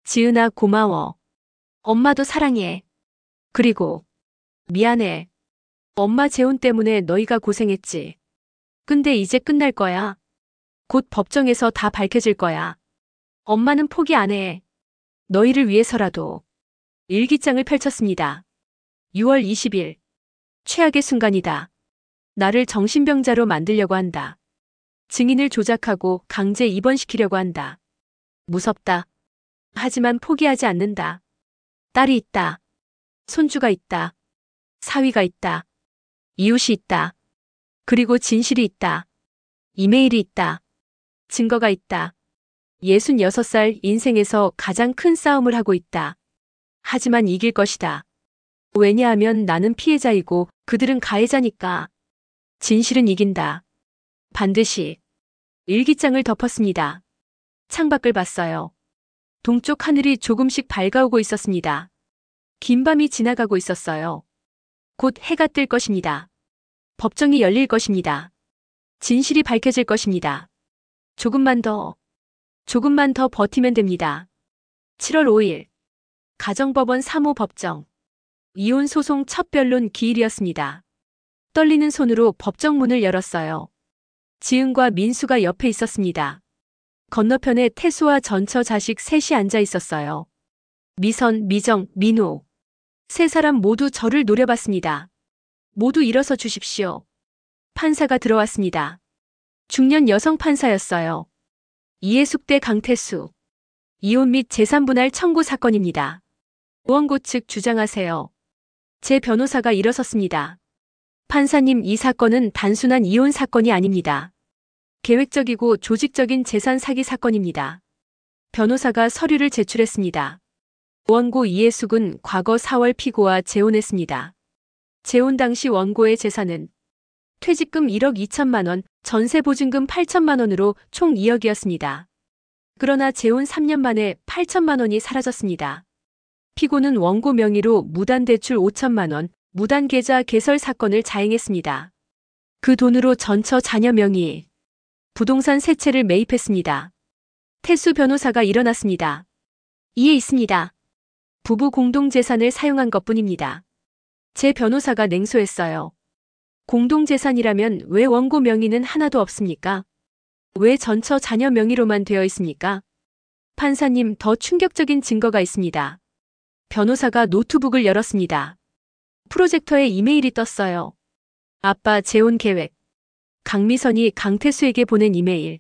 지은아, 고마워. 엄마도 사랑해. 그리고 미안해. 엄마 재혼 때문에 너희가 고생했지. 근데 이제 끝날 거야. 곧 법정에서 다 밝혀질 거야. 엄마는 포기 안 해. 너희를 위해서라도. 일기장을 펼쳤습니다. 6월 20일. 최악의 순간이다. 나를 정신병자로 만들려고 한다. 증인을 조작하고 강제 입원시키려고 한다. 무섭다. 하지만 포기하지 않는다. 딸이 있다. 손주가 있다. 사위가 있다. 이웃이 있다. 그리고 진실이 있다. 이메일이 있다. 증거가 있다. 66살 인생에서 가장 큰 싸움을 하고 있다. 하지만 이길 것이다. 왜냐하면 나는 피해자이고 그들은 가해자니까. 진실은 이긴다. 반드시. 일기장을 덮었습니다. 창밖을 봤어요. 동쪽 하늘이 조금씩 밝아오고 있었습니다. 긴 밤이 지나가고 있었어요. 곧 해가 뜰 것입니다. 법정이 열릴 것입니다. 진실이 밝혀질 것입니다. 조금만 더 버티면 됩니다. 7월 5일. 가정법원 3호 법정. 이혼 소송 첫 변론 기일이었습니다. 떨리는 손으로 법정 문을 열었어요. 지은과 민수가 옆에 있었습니다. 건너편에 태수와 전처 자식 셋이 앉아 있었어요. 미선, 미정, 민호. 세 사람 모두 저를 노려봤습니다. 모두 일어서 주십시오. 판사가 들어왔습니다. 중년 여성 판사였어요. 이해숙 대 강태수. 이혼 및 재산분할 청구 사건입니다. 원고 측 주장하세요. 제 변호사가 일어섰습니다. 판사님, 이 사건은 단순한 이혼 사건이 아닙니다. 계획적이고 조직적인 재산 사기 사건입니다. 변호사가 서류를 제출했습니다. 원고 이해숙은 과거 4월 피고와 재혼했습니다. 재혼 당시 원고의 재산은 퇴직금 1억 2천만 원, 전세보증금 8천만 원으로 총 2억이었습니다. 그러나 재혼 3년 만에 8천만 원이 사라졌습니다. 피고는 원고 명의로 무단대출 5천만 원, 무단계좌 개설 사건을 자행했습니다. 그 돈으로 전처 자녀 명의 부동산 세 채를 매입했습니다. 태수 변호사가 일어났습니다. 이해 있습니다. 부부 공동재산을 사용한 것뿐입니다. 제 변호사가 냉소했어요. 공동재산이라면 왜 원고 명의는 하나도 없습니까? 왜 전처 자녀 명의로만 되어 있습니까? 판사님, 더 충격적인 증거가 있습니다. 변호사가 노트북을 열었습니다. 프로젝터에 이메일이 떴어요. 아빠 재혼 계획. 강미선이 강태수에게 보낸 이메일.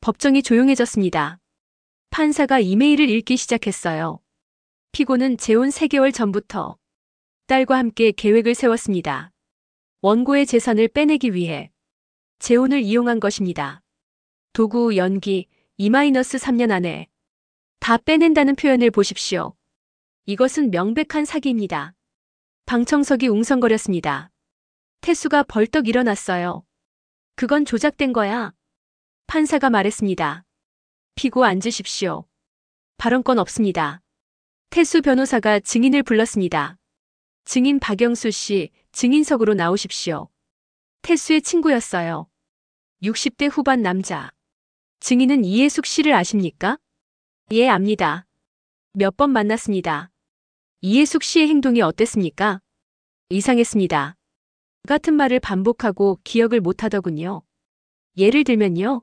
법정이 조용해졌습니다. 판사가 이메일을 읽기 시작했어요. 피고는 재혼 3개월 전부터 딸과 함께 계획을 세웠습니다. 원고의 재산을 빼내기 위해 재혼을 이용한 것입니다. 도구, 연기, 2-3년 안에 다 빼낸다는 표현을 보십시오. 이것은 명백한 사기입니다. 방청석이 웅성거렸습니다. 태수가 벌떡 일어났어요. 그건 조작된 거야. 판사가 말했습니다. 피고 앉으십시오. 발언권 없습니다. 태수 변호사가 증인을 불렀습니다. 증인 박영수 씨, 증인석으로 나오십시오. 태수의 친구였어요. 60대 후반 남자. 증인은 이해숙 씨를 아십니까? 예, 압니다. 몇 번 만났습니다. 이해숙 씨의 행동이 어땠습니까? 이상했습니다. 같은 말을 반복하고 기억을 못하더군요. 예를 들면요.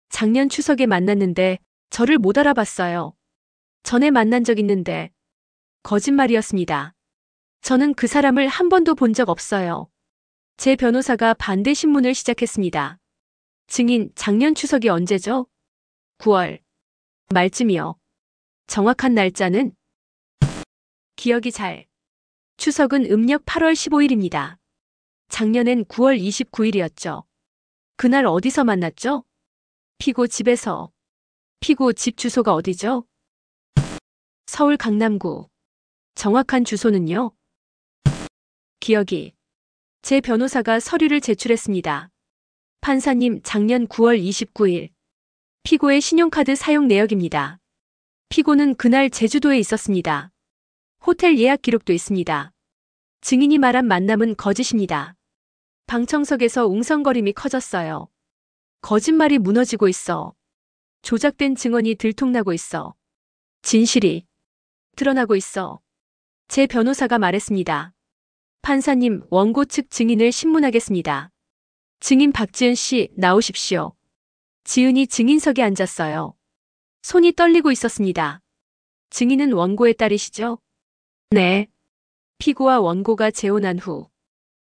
작년 추석에 만났는데 저를 못 알아봤어요. 전에 만난 적 있는데 거짓말이었습니다. 저는 그 사람을 한 번도 본 적 없어요. 제 변호사가 반대 신문을 시작했습니다. 증인, 작년 추석이 언제죠? 9월 말쯤이요. 정확한 날짜는? 기억이 잘. 추석은 음력 8월 15일입니다. 작년엔 9월 29일이었죠. 그날 어디서 만났죠? 피고 집에서. 피고 집 주소가 어디죠? 서울 강남구. 정확한 주소는요? 기억이. 제 변호사가 서류를 제출했습니다. 판사님, 작년 9월 29일. 피고의 신용카드 사용 내역입니다. 피고는 그날 제주도에 있었습니다. 호텔 예약 기록도 있습니다. 증인이 말한 만남은 거짓입니다. 방청석에서 웅성거림이 커졌어요. 거짓말이 무너지고 있어. 조작된 증언이 들통나고 있어. 진실이 드러나고 있어. 제 변호사가 말했습니다. 판사님, 원고 측 증인을 신문하겠습니다. 증인 박지은 씨, 나오십시오. 지은이 증인석에 앉았어요. 손이 떨리고 있었습니다. 증인은 원고의 딸이시죠? 네. 피고와 원고가 재혼한 후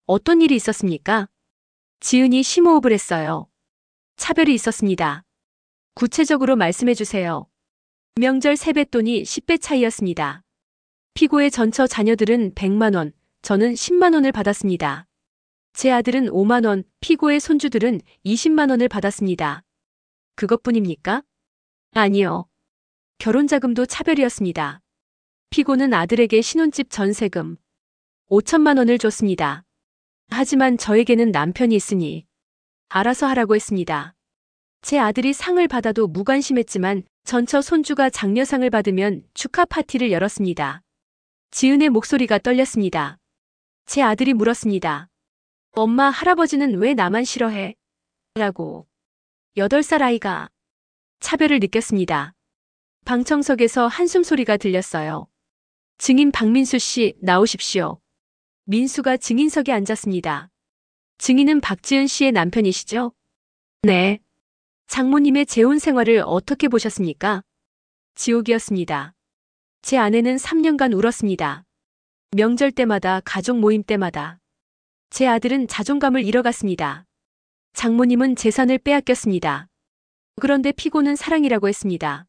어떤 일이 있었습니까? 지은이 심호흡을 했어요. 차별이 있었습니다. 구체적으로 말씀해 주세요. 명절 세뱃돈이 10배 차이였습니다. 피고의 전처 자녀들은 100만 원, 저는 10만 원을 받았습니다. 제 아들은 5만 원, 피고의 손주들은 20만 원을 받았습니다. 그것뿐입니까? 아니요. 결혼자금도 차별이었습니다. 피고는 아들에게 신혼집 전세금 5천만 원을 줬습니다. 하지만 저에게는 남편이 있으니 알아서 하라고 했습니다. 제 아들이 상을 받아도 무관심했지만 전처 손주가 장려상을 받으면 축하 파티를 열었습니다. 지은의 목소리가 떨렸습니다. 제 아들이 물었습니다. 엄마, 할아버지는 왜 나만 싫어해? 라고. 8살 아이가 차별을 느꼈습니다. 방청석에서 한숨 소리가 들렸어요. 증인 박민수 씨, 나오십시오. 민수가 증인석에 앉았습니다. 증인은 박지은 씨의 남편이시죠? 네. 장모님의 재혼 생활을 어떻게 보셨습니까? 지옥이었습니다. 제 아내는 3년간 울었습니다. 명절 때마다, 가족 모임 때마다. 제 아들은 자존감을 잃어갔습니다. 장모님은 재산을 빼앗겼습니다. 그런데 피고는 사랑이라고 했습니다.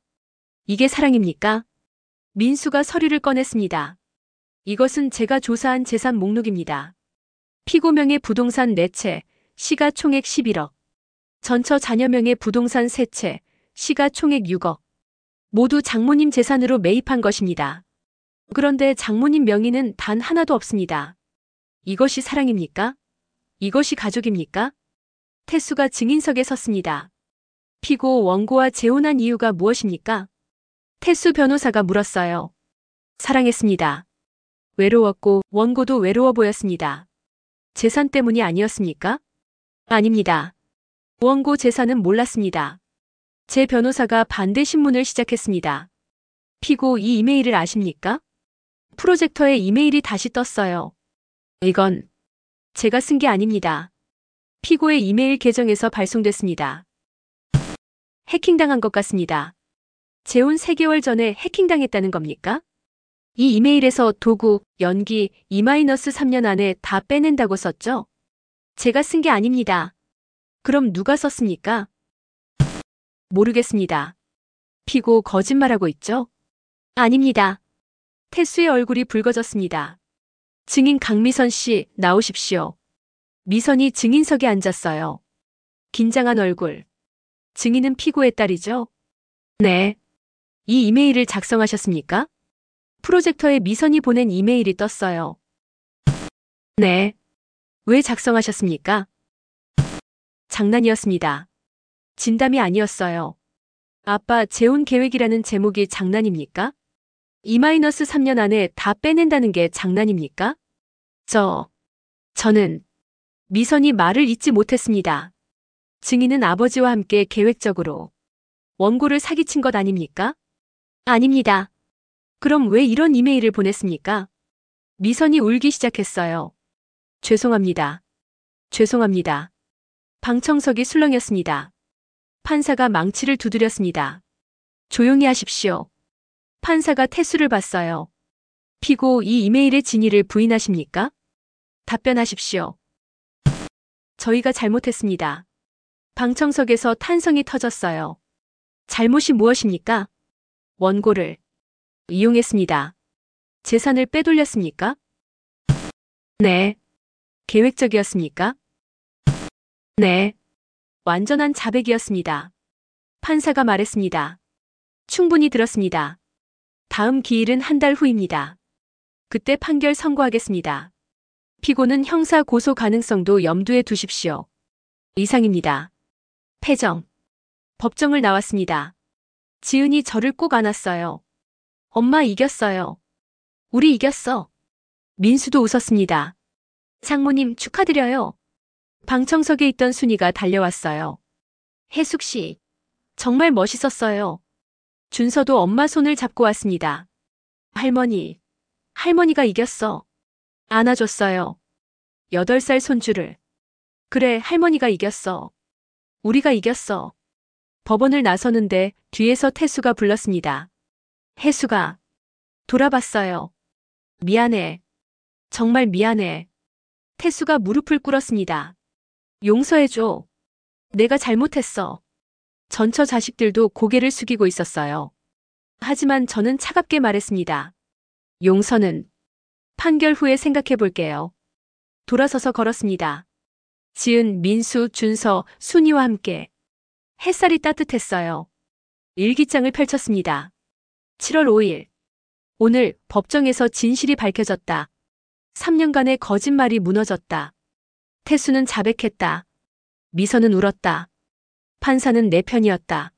이게 사랑입니까? 민수가 서류를 꺼냈습니다. 이것은 제가 조사한 재산 목록입니다. 피고명의 부동산 4채, 시가총액 11억. 전처 자녀명의 부동산 3채, 시가총액 6억. 모두 장모님 재산으로 매입한 것입니다. 그런데 장모님 명의는 단 하나도 없습니다. 이것이 사랑입니까? 이것이 가족입니까? 태수가 증인석에 섰습니다. 피고 원고와 재혼한 이유가 무엇입니까? 태수 변호사가 물었어요. 사랑했습니다. 외로웠고 원고도 외로워 보였습니다. 재산 때문이 아니었습니까? 아닙니다. 원고 재산은 몰랐습니다. 제 변호사가 반대 신문을 시작했습니다. 피고, 이 이메일을 아십니까? 프로젝터에 이메일이 다시 떴어요. 이건 제가 쓴 게 아닙니다. 피고의 이메일 계정에서 발송됐습니다. 해킹당한 것 같습니다. 재혼 3개월 전에 해킹당했다는 겁니까? 이 이메일에서 도구, 연기, 2-3년 안에 다 빼낸다고 썼죠? 제가 쓴 게 아닙니다. 그럼 누가 썼습니까? 모르겠습니다. 피고, 거짓말하고 있죠? 아닙니다. 태수의 얼굴이 붉어졌습니다. 증인 강미선 씨, 나오십시오. 미선이 증인석에 앉았어요. 긴장한 얼굴. 증인은 피고의 딸이죠? 네. 이 이메일을 작성하셨습니까? 프로젝터에 미선이 보낸 이메일이 떴어요. 네. 왜 작성하셨습니까? 장난이었습니다. 진담이 아니었어요. 아빠, 재혼 계획이라는 제목이 장난입니까? 2-3년 안에 다 빼낸다는 게 장난입니까? 저는 미선이 말을 잇지 못했습니다. 증인은 아버지와 함께 계획적으로 원고를 사기친 것 아닙니까? 아닙니다. 그럼 왜 이런 이메일을 보냈습니까? 미선이 울기 시작했어요. 죄송합니다. 죄송합니다. 방청석이 술렁였습니다. 판사가 망치를 두드렸습니다. 조용히 하십시오. 판사가 태수를 봤어요. 피고, 이 이메일의 진위를 부인하십니까? 답변하십시오. 저희가 잘못했습니다. 방청석에서 탄성이 터졌어요. 잘못이 무엇입니까? 원고를 이용했습니다. 재산을 빼돌렸습니까? 네. 계획적이었습니까? 네. 완전한 자백이었습니다. 판사가 말했습니다. 충분히 들었습니다. 다음 기일은 한 달 후입니다. 그때 판결 선고하겠습니다. 피고는 형사 고소 가능성도 염두에 두십시오. 이상입니다. 패정. 법정을 나왔습니다. 지은이 저를 꼭 안았어요. 엄마, 이겼어요. 우리 이겼어. 민수도 웃었습니다. 장모님, 축하드려요. 방청석에 있던 순이가 달려왔어요. 혜숙 씨. 정말 멋있었어요. 준서도 엄마 손을 잡고 왔습니다. 할머니가 이겼어. 안아줬어요. 8살 손주를. 그래, 할머니가 이겼어. 우리가 이겼어. 법원을 나서는데 뒤에서 태수가 불렀습니다. 혜수가. 돌아봤어요. 미안해. 정말 미안해. 태수가 무릎을 꿇었습니다. 용서해줘. 내가 잘못했어. 전처 자식들도 고개를 숙이고 있었어요. 하지만 저는 차갑게 말했습니다. 용서는 판결 후에 생각해 볼게요. 돌아서서 걸었습니다. 지은, 민수, 준서, 순이와 함께. 햇살이 따뜻했어요. 일기장을 펼쳤습니다. 7월 5일. 오늘 법정에서 진실이 밝혀졌다. 3년간의 거짓말이 무너졌다. 태수는 자백했다. 미선은 울었다. 판사는 내 편이었다.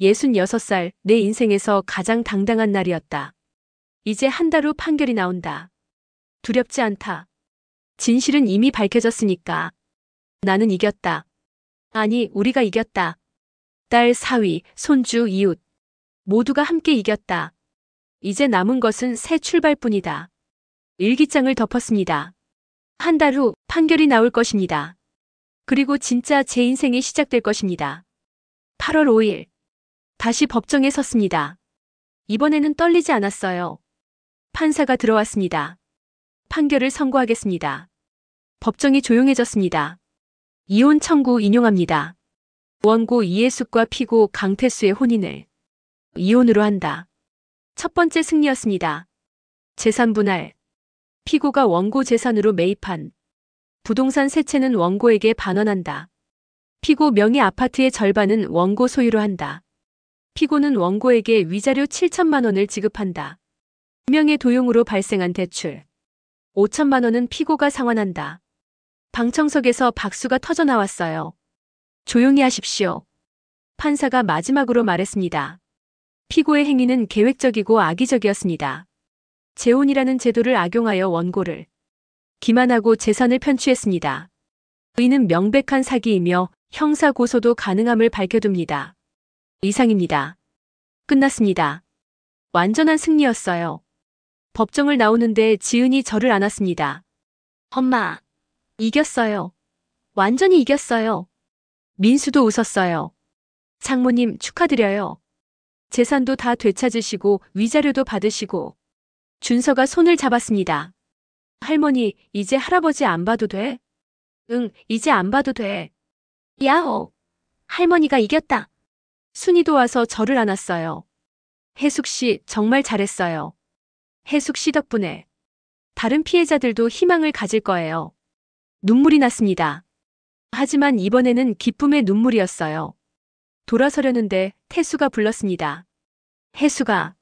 66살 내 인생에서 가장 당당한 날이었다. 이제 한 달 후 판결이 나온다. 두렵지 않다. 진실은 이미 밝혀졌으니까. 나는 이겼다. 아니, 우리가 이겼다. 딸, 사위, 손주, 이웃. 모두가 함께 이겼다. 이제 남은 것은 새 출발뿐이다. 일기장을 덮었습니다. 한 달 후 판결이 나올 것입니다. 그리고 진짜 제 인생이 시작될 것입니다. 8월 5일. 다시 법정에 섰습니다. 이번에는 떨리지 않았어요. 판사가 들어왔습니다. 판결을 선고하겠습니다. 법정이 조용해졌습니다. 이혼 청구 인용합니다. 원고 이해숙과 피고 강태수의 혼인을 이혼으로 한다. 첫 번째 승리였습니다. 재산 분할. 피고가 원고 재산으로 매입한 부동산 세 채는 원고에게 반환한다. 피고 명의 아파트의 절반은 원고 소유로 한다. 피고는 원고에게 위자료 7천만 원을 지급한다. 명의 도용으로 발생한 대출 5천만 원은 피고가 상환한다. 방청석에서 박수가 터져 나왔어요. 조용히 하십시오. 판사가 마지막으로 말했습니다. 피고의 행위는 계획적이고 악의적이었습니다. 재혼이라는 제도를 악용하여 원고를 기만하고 재산을 편취했습니다. 이는 명백한 사기이며 형사 고소도 가능함을 밝혀둡니다. 이상입니다. 끝났습니다. 완전한 승리였어요. 법정을 나오는데 지은이 저를 안았습니다. 엄마, 이겼어요. 완전히 이겼어요. 민수도 웃었어요. 장모님 축하드려요. 재산도 다 되찾으시고 위자료도 받으시고. 준서가 손을 잡았습니다. 할머니, 이제 할아버지 안 봐도 돼? 응, 이제 안 봐도 돼. 야호! 할머니가 이겼다. 순이도 와서 저를 안았어요. 혜숙 씨 정말 잘했어요. 혜숙 씨 덕분에 다른 피해자들도 희망을 가질 거예요. 눈물이 났습니다. 하지만 이번에는 기쁨의 눈물이었어요. 돌아서려는데 태수가 불렀습니다. 혜수가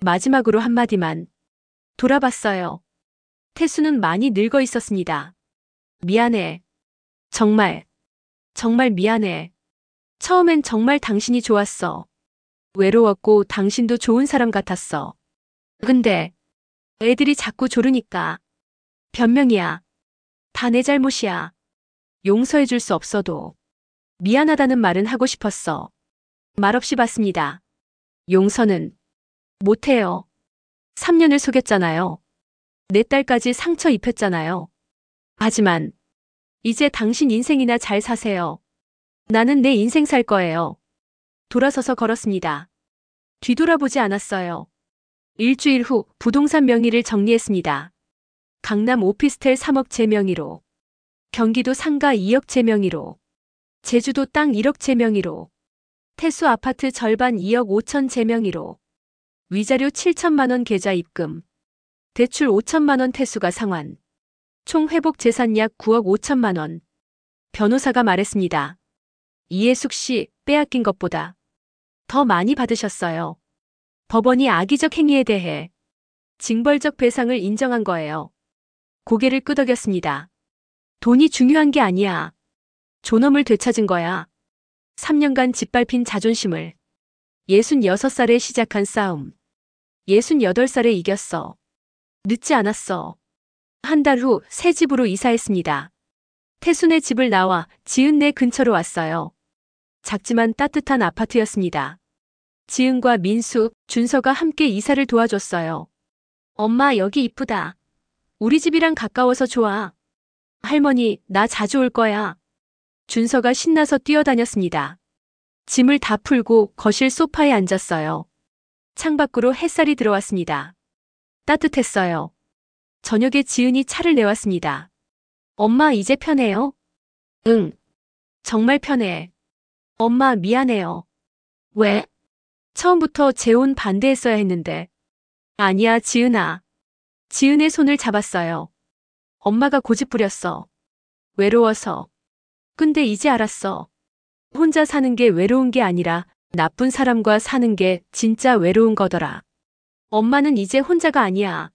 마지막으로 한마디만. 돌아봤어요. 태수는 많이 늙어 있었습니다. 미안해. 정말 미안해. 처음엔 정말 당신이 좋았어. 외로웠고 당신도 좋은 사람 같았어. 근데 애들이 자꾸 조르니까. 변명이야. 다 내 잘못이야. 용서해줄 수 없어도 미안하다는 말은 하고 싶었어. 말없이 받습니다. 용서는 못해요. 3년을 속였잖아요. 내 딸까지 상처 입혔잖아요. 하지만 이제 당신 인생이나 잘 사세요. 나는 내 인생 살 거예요. 돌아서서 걸었습니다. 뒤돌아보지 않았어요. 일주일 후 부동산 명의를 정리했습니다. 강남 오피스텔 3억 제 명의로, 경기도 상가 2억 제 명의로, 제주도 땅 1억 제 명의로, 태수 아파트 절반 2억 5천 제 명의로, 위자료 7천만 원 계좌 입금, 대출 5천만 원 태수가 상환, 총 회복 재산 약 9억 5천만 원. 변호사가 말했습니다. 이해숙 씨 빼앗긴 것보다 더 많이 받으셨어요. 법원이 악의적 행위에 대해 징벌적 배상을 인정한 거예요. 고개를 끄덕였습니다. 돈이 중요한 게 아니야. 존엄을 되찾은 거야. 3년간 짓밟힌 자존심을 66살에 시작한 싸움. 68살에 이겼어. 늦지 않았어. 한 달 후 새 집으로 이사했습니다. 태순의 집을 나와 지은 내 근처로 왔어요. 작지만 따뜻한 아파트였습니다. 지은과 민수, 준서가 함께 이사를 도와줬어요. 엄마, 여기 이쁘다. 우리 집이랑 가까워서 좋아. 할머니, 나 자주 올 거야. 준서가 신나서 뛰어다녔습니다. 짐을 다 풀고 거실 소파에 앉았어요. 창밖으로 햇살이 들어왔습니다. 따뜻했어요. 저녁에 지은이 차를 내왔습니다. 엄마, 이제 편해요? 응. 정말 편해. 엄마, 미안해요. 왜? 처음부터 재혼 반대했어야 했는데. 아니야, 지은아. 지은의 손을 잡았어요. 엄마가 고집부렸어. 외로워서. 근데 이제 알았어. 혼자 사는 게 외로운 게 아니라 나쁜 사람과 사는 게 진짜 외로운 거더라. 엄마는 이제 혼자가 아니야.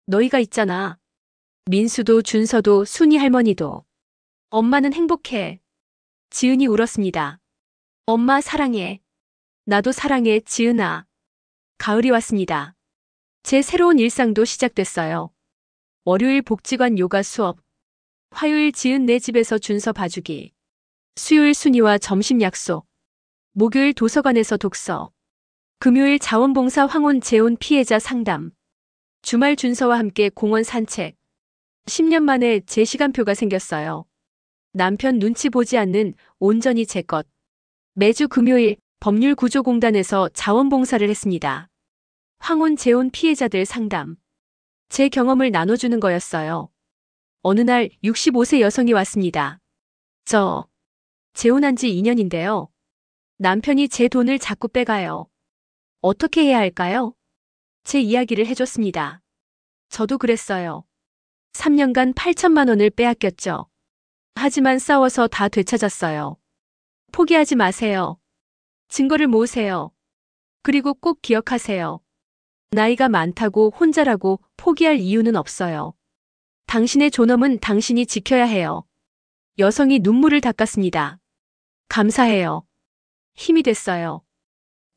너희가 있잖아. 민수도 준서도 순이 할머니도. 엄마는 행복해. 지은이 울었습니다. 엄마 사랑해. 나도 사랑해, 지은아. 가을이 왔습니다. 제 새로운 일상도 시작됐어요. 월요일 복지관 요가 수업. 화요일 지은 내 집에서 준서 봐주기. 수요일 순이와 점심 약속. 목요일 도서관에서 독서. 금요일 자원봉사 황혼 재혼 피해자 상담. 주말 준서와 함께 공원 산책. 10년 만에 제 시간표가 생겼어요. 남편 눈치 보지 않는 온전히 제 것. 매주 금요일 법률구조공단에서 자원봉사를 했습니다. 황혼 재혼 피해자들 상담. 제 경험을 나눠주는 거였어요. 어느 날 65세 여성이 왔습니다. 저 재혼한 지 2년인데요. 남편이 제 돈을 자꾸 빼가요. 어떻게 해야 할까요? 제 이야기를 해줬습니다. 저도 그랬어요. 3년간 8천만 원을 빼앗겼죠. 하지만 싸워서 다 되찾았어요. 포기하지 마세요. 증거를 모으세요. 그리고 꼭 기억하세요. 나이가 많다고 혼자라고 포기할 이유는 없어요. 당신의 존엄은 당신이 지켜야 해요. 여성이 눈물을 닦았습니다. 감사해요. 힘이 됐어요.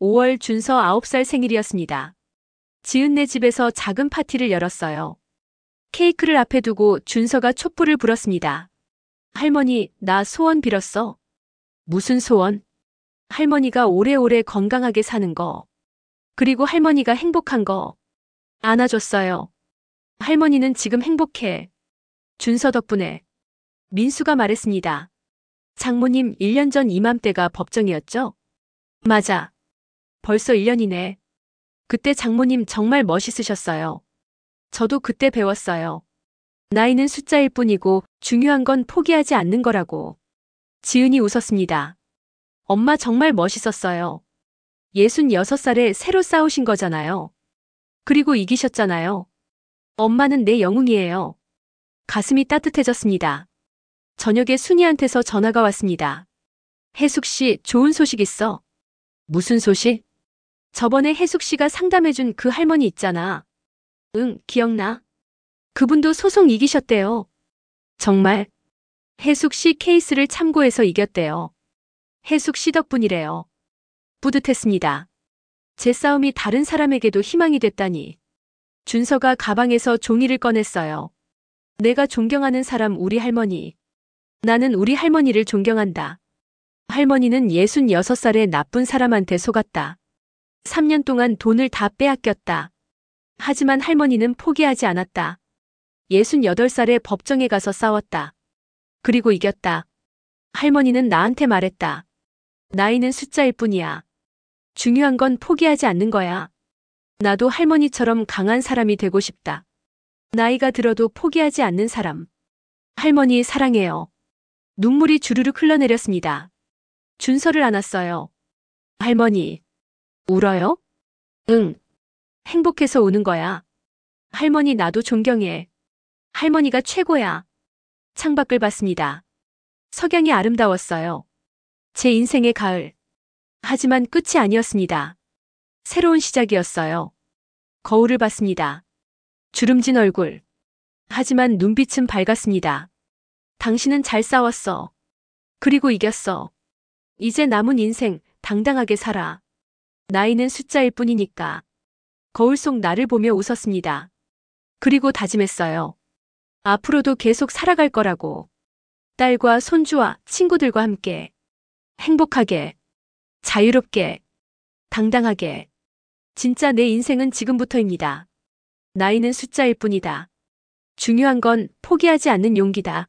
5월 준서 9살 생일이었습니다. 지은네 집에서 작은 파티를 열었어요. 케이크를 앞에 두고 준서가 촛불을 불었습니다. 할머니, 나 소원 빌었어. 무슨 소원? 할머니가 오래오래 건강하게 사는 거. 그리고 할머니가 행복한 거. 안아줬어요. 할머니는 지금 행복해. 준서 덕분에. 민수가 말했습니다. 장모님 1년 전 이맘때가 법정이었죠? 맞아. 벌써 1년이네. 그때 장모님 정말 멋있으셨어요. 저도 그때 배웠어요. 나이는 숫자일 뿐이고 중요한 건 포기하지 않는 거라고. 지은이 웃었습니다. 엄마 정말 멋있었어요. 66살에 새로 싸우신 거잖아요. 그리고 이기셨잖아요. 엄마는 내 영웅이에요. 가슴이 따뜻해졌습니다. 저녁에 순이한테서 전화가 왔습니다. 혜숙 씨, 좋은 소식 있어. 무슨 소식? 저번에 혜숙 씨가 상담해준 그 할머니 있잖아. 응, 기억나. 그분도 소송 이기셨대요. 정말? 혜숙 씨 케이스를 참고해서 이겼대요. 혜숙 씨 덕분이래요. 뿌듯했습니다. 제 싸움이 다른 사람에게도 희망이 됐다니. 준서가 가방에서 종이를 꺼냈어요. 내가 존경하는 사람 우리 할머니. 나는 우리 할머니를 존경한다. 할머니는 66살의 나쁜 사람한테 속았다. 3년 동안 돈을 다 빼앗겼다. 하지만 할머니는 포기하지 않았다. 68살에 법정에 가서 싸웠다. 그리고 이겼다. 할머니는 나한테 말했다. 나이는 숫자일 뿐이야. 중요한 건 포기하지 않는 거야. 나도 할머니처럼 강한 사람이 되고 싶다. 나이가 들어도 포기하지 않는 사람. 할머니 사랑해요. 눈물이 주르륵 흘러내렸습니다. 준서를 안았어요. 할머니. 울어요? 응. 행복해서 우는 거야. 할머니 나도 존경해. 할머니가 최고야. 창밖을 봤습니다. 석양이 아름다웠어요. 제 인생의 가을. 하지만 끝이 아니었습니다. 새로운 시작이었어요. 거울을 봤습니다. 주름진 얼굴. 하지만 눈빛은 밝았습니다. 당신은 잘 싸웠어. 그리고 이겼어. 이제 남은 인생 당당하게 살아. 나이는 숫자일 뿐이니까. 거울 속 나를 보며 웃었습니다. 그리고 다짐했어요. 앞으로도 계속 살아갈 거라고. 딸과 손주와 친구들과 함께. 행복하게, 자유롭게, 당당하게. 진짜 내 인생은 지금부터입니다. 나이는 숫자일 뿐이다. 중요한 건 포기하지 않는 용기다.